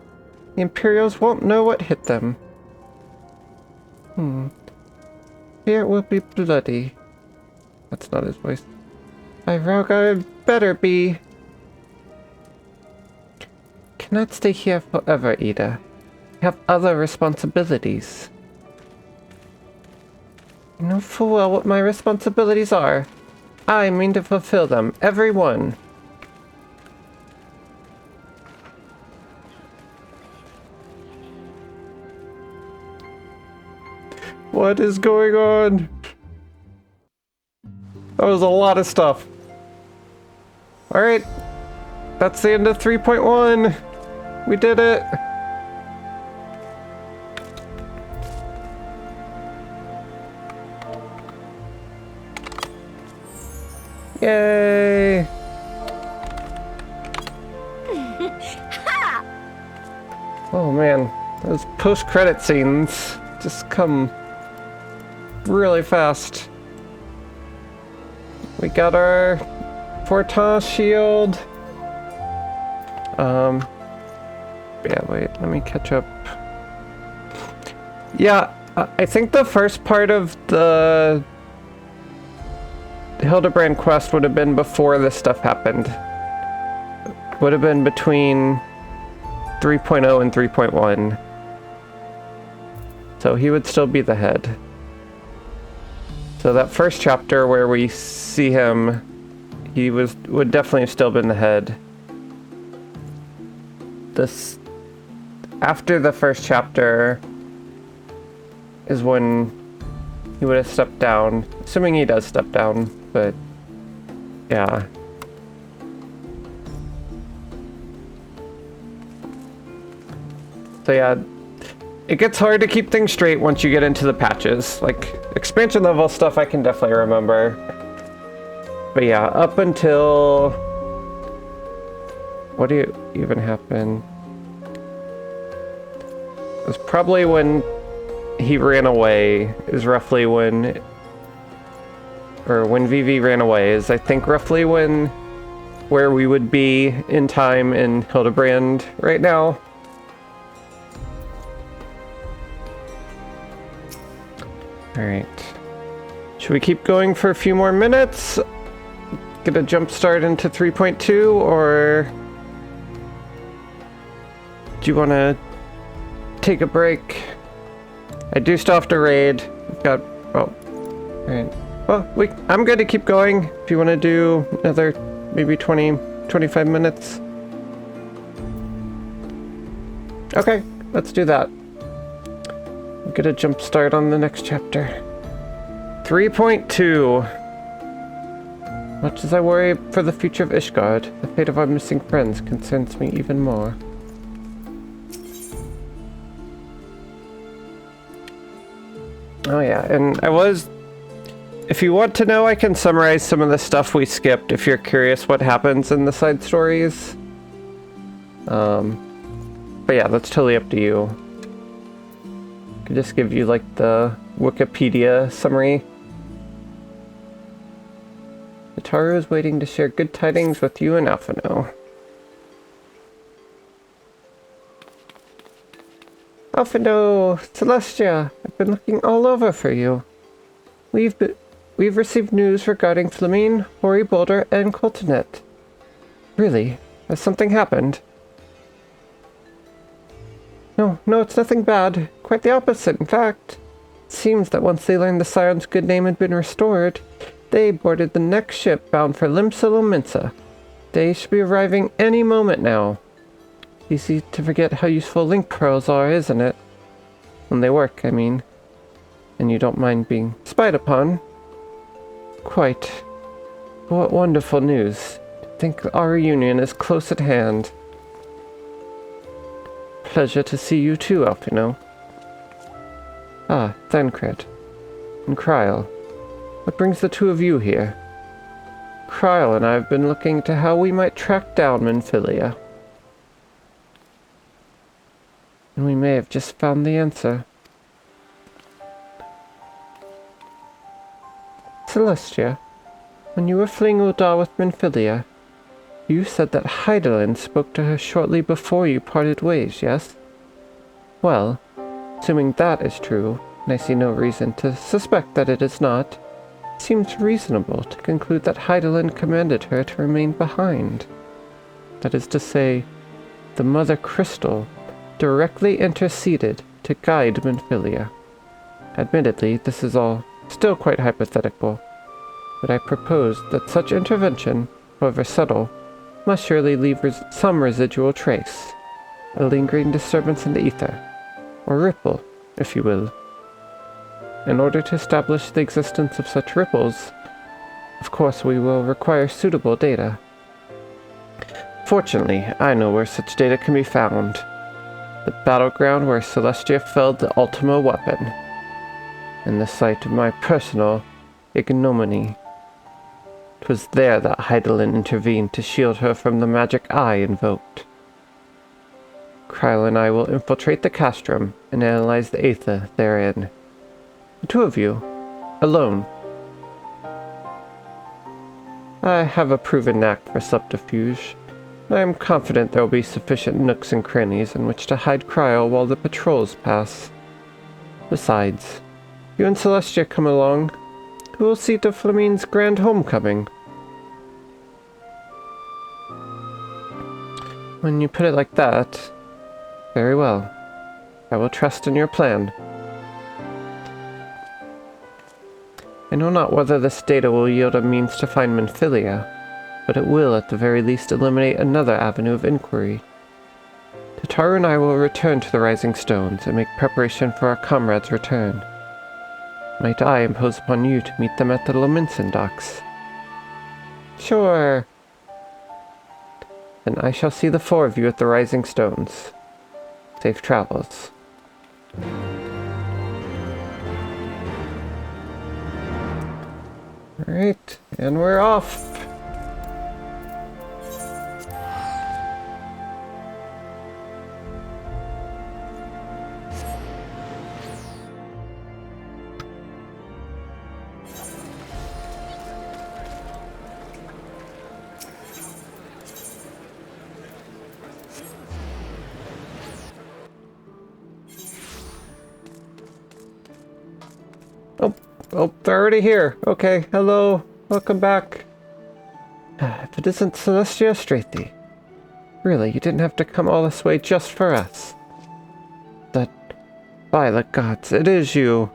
The Imperials won't know what hit them. Here it will be bloody. That's not his voice. Iroga better be. Cannot stay here forever, Ida. I have other responsibilities. You know full well what my responsibilities are. I mean to fulfill them, every one. What is going on? That was a lot of stuff. Alright. That's the end of 3.1. We did it. Yay! Oh man, those post-credit scenes just come really fast. We got our Fortin shield. Yeah, wait, let me catch up. Yeah, I think the first part of the Hildebrand quest would have been before this stuff happened. Would have been between 3.0 and 3.1. So he would still be the head. So that first chapter where we see him, he would definitely have still been the head. This after the first chapter is when he would have stepped down, assuming he does step down, but yeah. So yeah, it gets hard to keep things straight once you get into the patches. Like, expansion level stuff I can definitely remember. But yeah, up until... what do you even happen? It was probably when he ran away, is roughly when... or when Vivi ran away, is I think roughly when... where we would be in time in Hildebrand right now. Alright. Should we keep going for a few more minutes? Get a jump start into 3.2, or do you want to take a break? I do still have to raid. We've got, oh, alright. Well, I'm good to keep going. If you want to do another maybe 20, 25 minutes. Okay, let's do that. We'll get a jump start on the next chapter. 3.2. Much as I worry for the future of Ishgard, the fate of our missing friends concerns me even more. Oh yeah, and if you want to know, I can summarize some of the stuff we skipped if you're curious what happens in the side stories. But yeah, that's totally up to you. I could just give you like the Wikipedia summary. Ataru is waiting to share good tidings with you and Alphino. Alphino, Celestia, I've been looking all over for you. We've received news regarding Flamine, Hori Boulder, and Coltonet. Really? Has something happened? No, it's nothing bad. Quite the opposite, in fact. It seems that once they learned the Scion's good name had been restored, they boarded the next ship bound for Limsa. They should be arriving any moment now. Easy to forget how useful link pearls are, isn't it? When they work, I mean. And you don't mind being spied upon. Quite. What wonderful news. To think our reunion is close at hand. Pleasure to see you too, Alphino. Ah, Thancred. And Kryl. What brings the two of you here? Kryl and I have been looking into how we might track down Minfilia. And we may have just found the answer. Celestia, when you were fleeing Uldar with Minfilia, you said that Hydaelyn spoke to her shortly before you parted ways, yes? Well, assuming that is true, and I see no reason to suspect that it is not, it seems reasonable to conclude that Hydaelyn commanded her to remain behind. That is to say, the Mother Crystal directly interceded to guide Minfilia. Admittedly, this is all still quite hypothetical, but I propose that such intervention, however subtle, must surely leave some residual trace, a lingering disturbance in the ether, or ripple, if you will. In order to establish the existence of such ripples, of course we will require suitable data. Fortunately, I know where such data can be found. The battleground where Celestia felled the Ultima weapon, and the site of my personal ignominy. 'Twas there that Hydaelyn intervened to shield her from the magic I invoked. Kryl and I will infiltrate the castrum and analyze the aether therein. The two of you, alone. I have a proven knack for subterfuge. I am confident there will be sufficient nooks and crannies in which to hide Kryl while the patrols pass. Besides, you and Celestia come along. Who will see to Flamine's grand homecoming? When you put it like that, very well. I will trust in your plan. I know not whether this data will yield a means to find Minfilia, but it will at the very least eliminate another avenue of inquiry. Tataru and I will return to the Rising Stones and make preparation for our comrades' return. Might I impose upon you to meet them at the Lominson docks? Sure. Then I shall see the four of you at the Rising Stones. Safe travels. Alright, and we're off! Oh, Oh, they're already here. Okay, hello. Welcome back. If it isn't Celestia Strathy. Really, you didn't have to come all this way just for us. By the gods, it is you.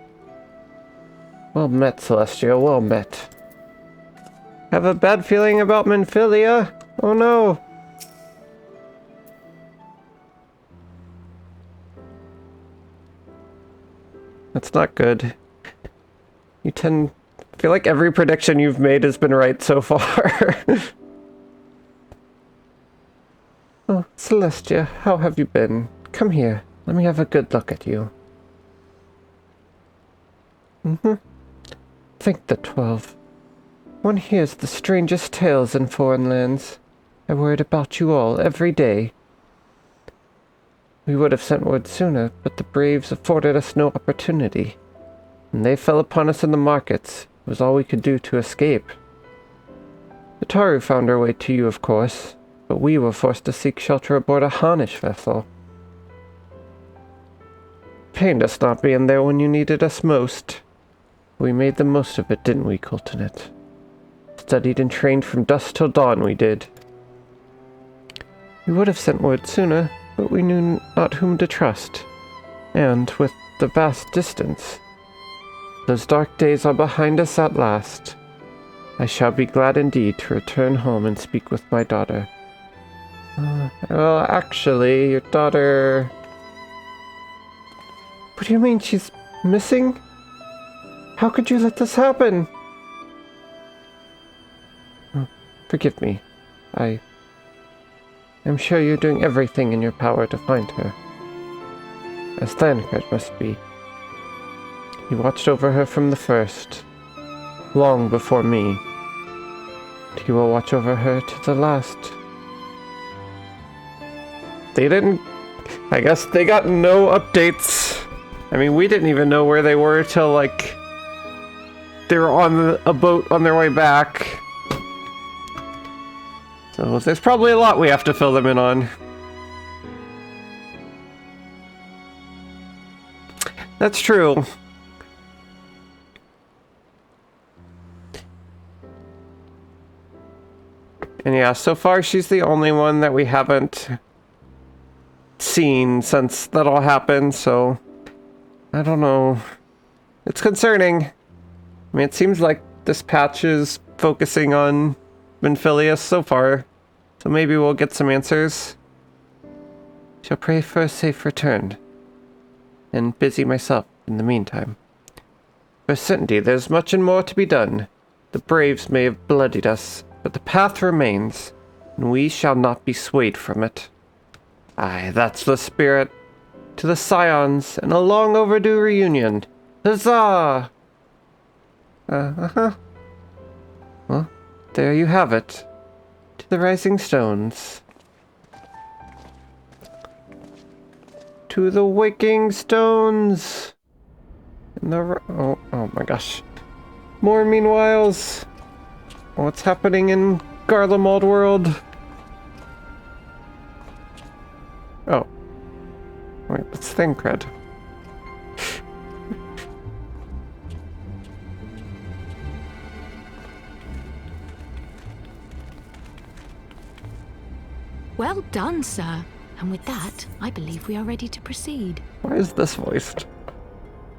Well met, Celestia, well met. Have a bad feeling about Minfilia? Oh no. That's not good. I feel like every prediction you've made has been right so far. Oh, Celestia, how have you been? Come here, let me have a good look at you. Think the 12. One hears the strangest tales in foreign lands. I worried about you all every day. We would have sent word sooner, but the Braves afforded us no opportunity. And they fell upon us in the markets. It was all we could do to escape. The Taru found our way to you, of course, but we were forced to seek shelter aboard a Harnish vessel. Pained us not being there when you needed us most. We made the most of it, didn't we, Coltonet? Studied and trained from dusk till dawn, we did. We would have sent word sooner, but we knew not whom to trust. And, with the vast distance, those dark days are behind us at last. I shall be glad indeed to return home and speak with my daughter. Well, actually, your daughter... What do you mean she's missing? How could you let this happen? Oh, forgive me. I'm sure you're doing everything in your power to find her. As Thancred must be. He watched over her from the first, long before me. He will watch over her to the last. They didn't... I guess they got no updates. I mean, we didn't even know where they were till, like... They were on a boat on their way back. So there's probably a lot we have to fill them in on. That's true. And yeah, so far she's the only one that we haven't seen since that all happened, so I don't know. It's concerning. I mean, it seems like this patch is focusing on Minfilia so far, so maybe we'll get some answers. Shall pray for a safe return, and busy myself in the meantime. For certainty, there's much and more to be done. The Braves may have bloodied us, but the path remains, and we shall not be swayed from it. Aye, that's the spirit. To the Scions, and a long overdue reunion. Huzzah! Well, there you have it. To the Rising Stones. To the Waking Stones! And the... Oh my gosh. More meanwhiles. What's happening in Garlemald world? Oh. Wait, that's Thancred. Well done, sir. And with that, I believe we are ready to proceed. Why is this voiced?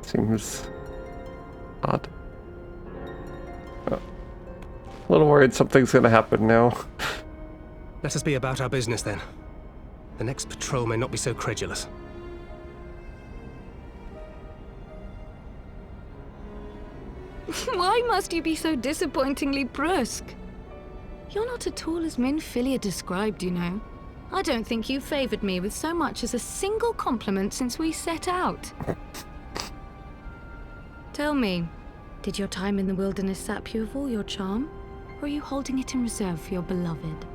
Seems odd. Oh. A little worried something's gonna happen now. Let us be about our business then. The next patrol may not be so credulous. Why must you be so disappointingly brusque? You're not at all as Minfilia described, you know. I don't think you favored me with so much as a single compliment since we set out. Tell me, did your time in the wilderness sap you of all your charm? Or are you holding it in reserve for your beloved?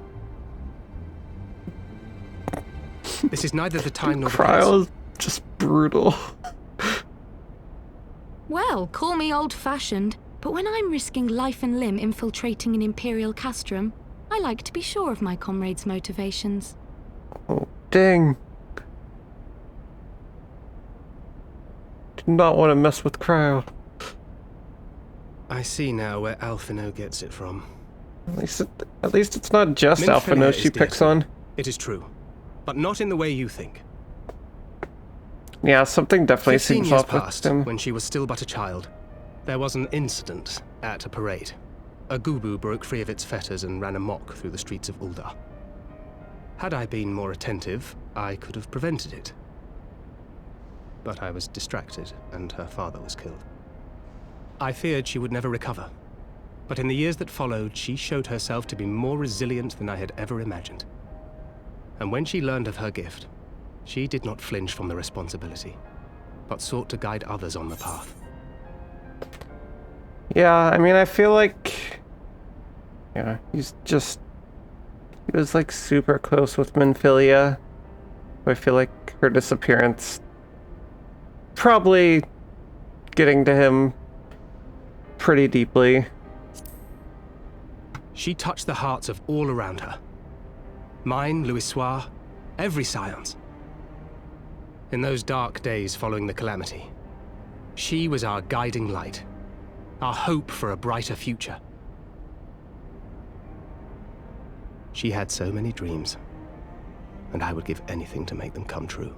This is neither the time nor the place. Cryo's just brutal. Well, call me old-fashioned, but when I'm risking life and limb infiltrating an Imperial castrum, I like to be sure of my comrades' motivations. Oh, dang. Do not want to mess with Cryo. I see now where Alphino gets it from. At least it's not just Minfilia Alphino is she dear picks to me. on. It is true, but not in the way you think. Yeah, something definitely 15 seems years off with passed, him. when she was still but a child. There was an incident at a parade. A Gubu broke free of its fetters and ran amok through the streets of Uldar. Had I been more attentive, I could have prevented it. But I was distracted, and her father was killed. I feared she would never recover. But in the years that followed, she showed herself to be more resilient than I had ever imagined. And when she learned of her gift, she did not flinch from the responsibility, but sought to guide others on the path. Yeah, I mean, I feel like... Yeah, he was like super close with Minfilia. I feel like her disappearance probably getting to him pretty deeply. She touched the hearts of all around her. Mine, Louisoire, every scion's. In those dark days following the calamity, she was our guiding light, our hope for a brighter future. She had so many dreams, and I would give anything to make them come true.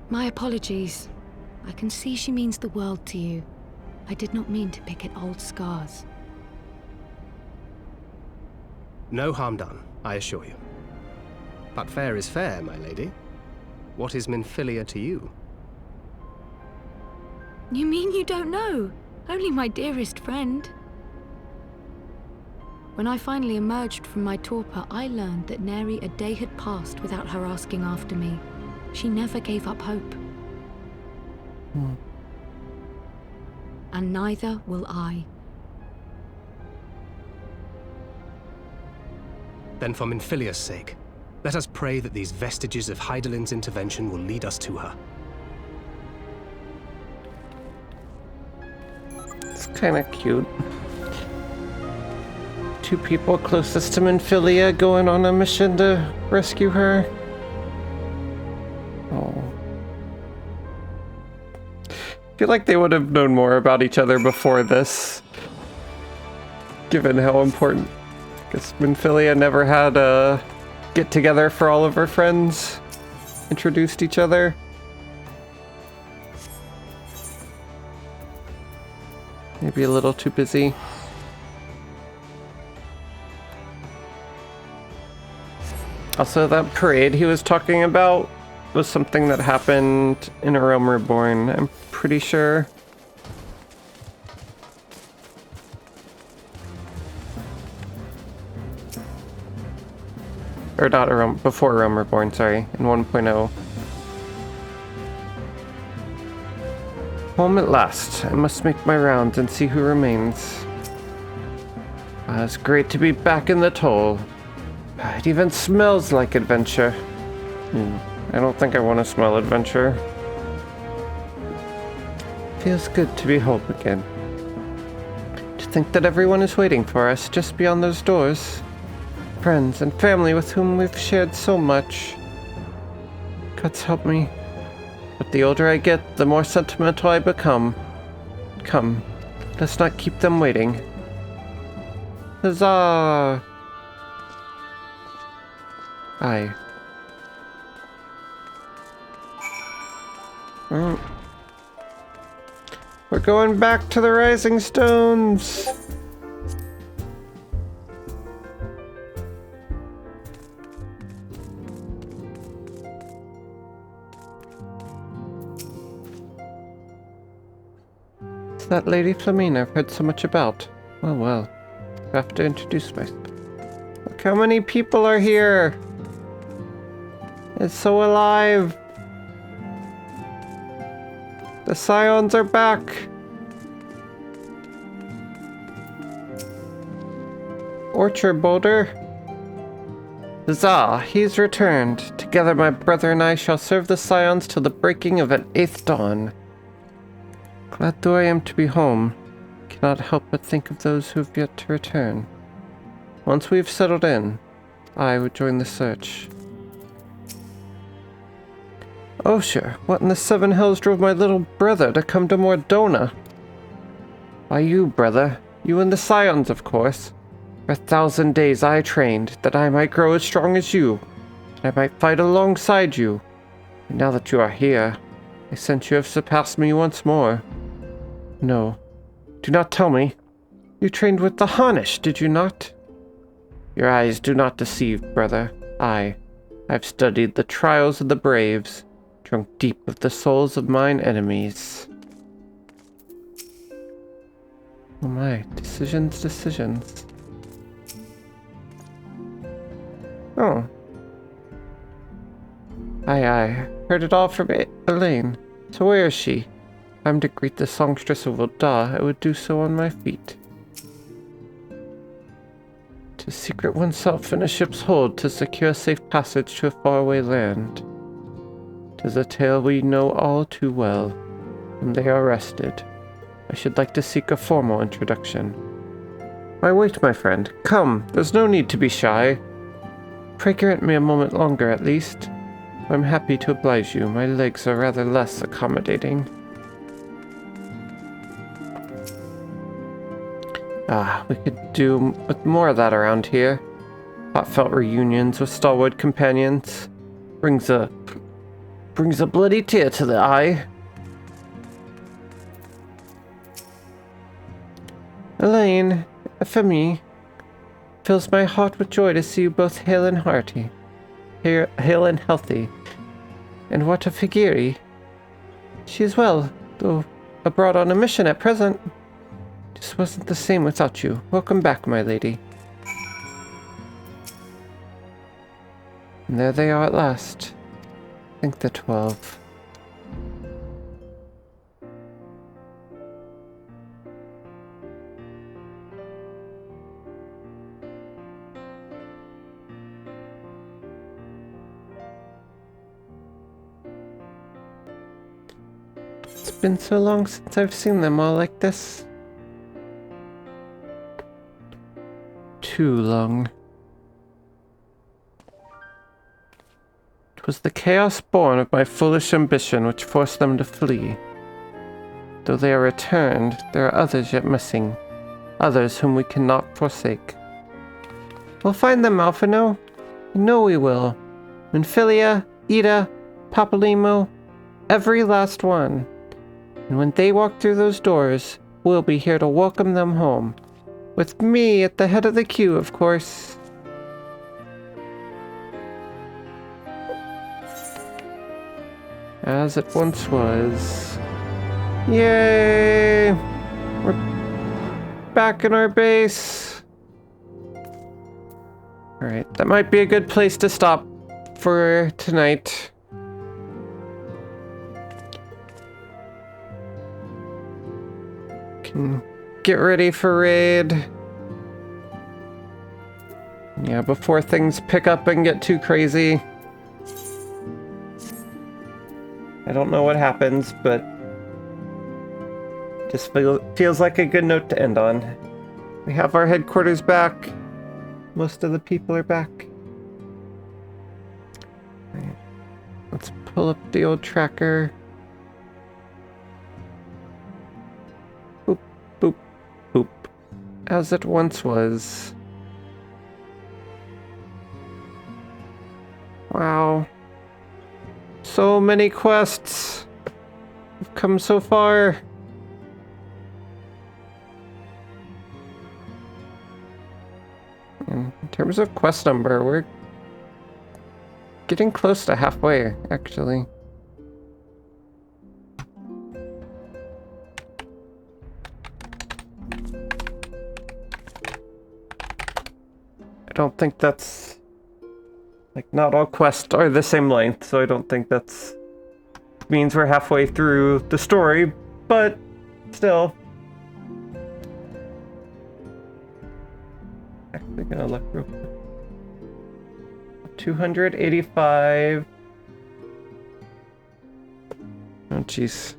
My apologies. I can see she means the world to you. I did not mean to pick at old scars. No harm done, I assure you. But fair is fair, my lady. What is Minfilia to you? You mean you don't know? Only my dearest friend. When I finally emerged from my torpor, I learned that nary a day had passed without her asking after me. She never gave up hope. And neither will I. Then for Minfilia's sake, let us pray that these vestiges of Hydaelyn's intervention will lead us to her. It's kind of cute. Two people closest to Minfilia going on a mission to rescue her. Oh. I feel like they would have known more about each other before this, given how important. Because Minfilia never had a get-together for all of her friends. Introduced each other. Maybe a little too busy. Also, that parade he was talking about was something that happened in A Realm Reborn, I'm pretty sure. Or not A Realm, before A Realm Reborn, sorry, in 1.0. Home at last. I must make my rounds and see who remains. It's great to be back in the Toll. It even smells like adventure. I don't think I want to smell adventure. Feels good to be home again. To think that everyone is waiting for us just beyond those doors. Friends and family with whom we've shared so much. God's help me. But the older I get, the more sentimental I become. Come, let's not keep them waiting. Huzzah! Aye. We're going back to the Rising Stones! It's that Lady Flamina I've heard so much about. Well, I have to introduce myself. Look how many people are here! It's so alive! The Scions are back! Orchard Boulder. Huzzah, he's returned. Together my brother and I shall serve the Scions till the breaking of an 8th dawn. Glad though I am to be home, cannot help but think of those who have yet to return. Once we've settled in, I would join the search. Oh, sure. What in the seven hells drove my little brother to come to Mordona? Why, you, brother. You and the Scions, of course. For 1,000 days I trained, that I might grow as strong as you, that I might fight alongside you. And now that you are here, I sense you have surpassed me once more. No, do not tell me. You trained with the Harnish, did you not? Your eyes do not deceive, brother. I've studied the trials of the braves, drunk deep of the souls of mine enemies. Oh my, decisions. Oh. Aye. Heard it all from Elaine. So where is she? If I'm to greet the songstress of Ulda, I would do so on my feet. To secret oneself in a ship's hold to secure safe passage to a faraway land. 'Tis a tale we know all too well. When they are rested, I should like to seek a formal introduction. Why wait, my friend. Come, there's no need to be shy. Pray grant me a moment longer, at least. I'm happy to oblige you. My legs are rather less accommodating. We could do with more of that around here. Heartfelt reunions with stalwart companions. Brings a bloody tear to the eye. Elaine, for me, fills my heart with joy to see you both hale and hearty. Hale and healthy. And what of Higiri? She is well, though abroad on a mission at present. Just wasn't the same without you. Welcome back, my lady. And there they are at last. I think the 12. It's been so long since I've seen them all like this. Too long. It was the chaos born of my foolish ambition which forced them to flee. Though they are returned, there are others yet missing. Others whom we cannot forsake. We'll find them, Alphino. You know we will. Minfilia, Ida, Papalymo, every last one. And when they walk through those doors, we'll be here to welcome them home. With me at the head of the queue, of course. As it once was. Yay! We're back in our base. Alright, that might be a good place to stop for tonight. Can get ready for raid. Yeah, before things pick up and get too crazy. I don't know what happens, but just feels like a good note to end on. We have our headquarters back. Most of the people are back. Right. Let's pull up the old tracker. Boop, boop, boop. As it once was. Wow. So many quests. We've come so far. In terms of quest number, we're getting close to halfway, actually. I don't think that's... Like, not all quests are the same length, so I don't think that's... means we're halfway through the story, but still. Actually gonna look real quick. 285. Oh, jeez.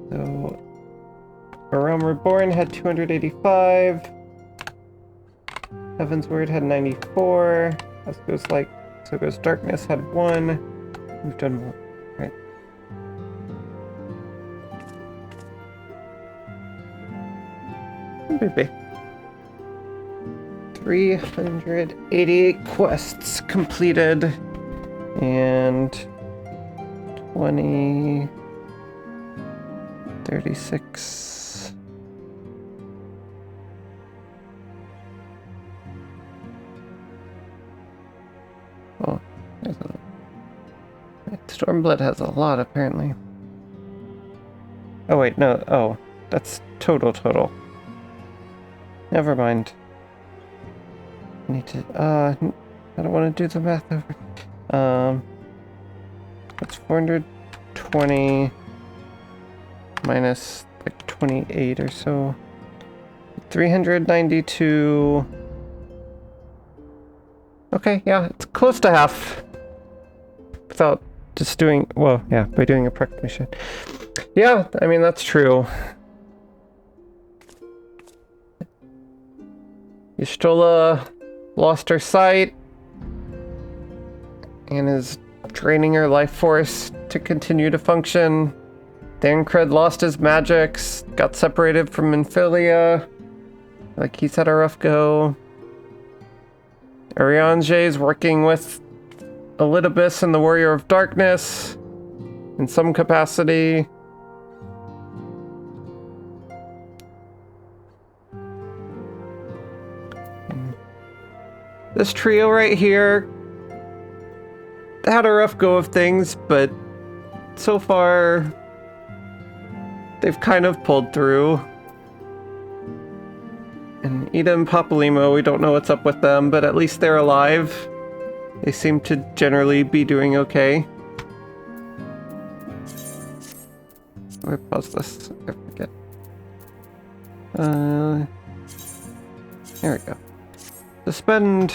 So, A Realm Reborn had 285. Heaven's Word had 94. That goes like So it goes darkness had 1. We've done 1, right? Maybe. 388 quests completed. And 20... 36... Oh, there's a... Stormblood has a lot, apparently. Oh, wait, no. Oh, that's total. Never mind. I need to... I don't want to do the math over. That's 420... minus, like, 28 or so. 392... Okay, yeah, it's close to half. Without just doing, well, yeah, by doing a prep mission. Yeah, I mean, that's true. Y'shtola lost her sight and is draining her life force to continue to function. Dancred lost his magics, got separated from Infilia. Like, he's had a rough go. Ariange is working with Elidibus and the Warrior of Darkness in some capacity. This trio right here had a rough go of things, but so far they've kind of pulled through. And Ida and Papalymo, we don't know what's up with them, but at least they're alive. They seem to generally be doing okay. Where pause this? I forget. There we go. Suspend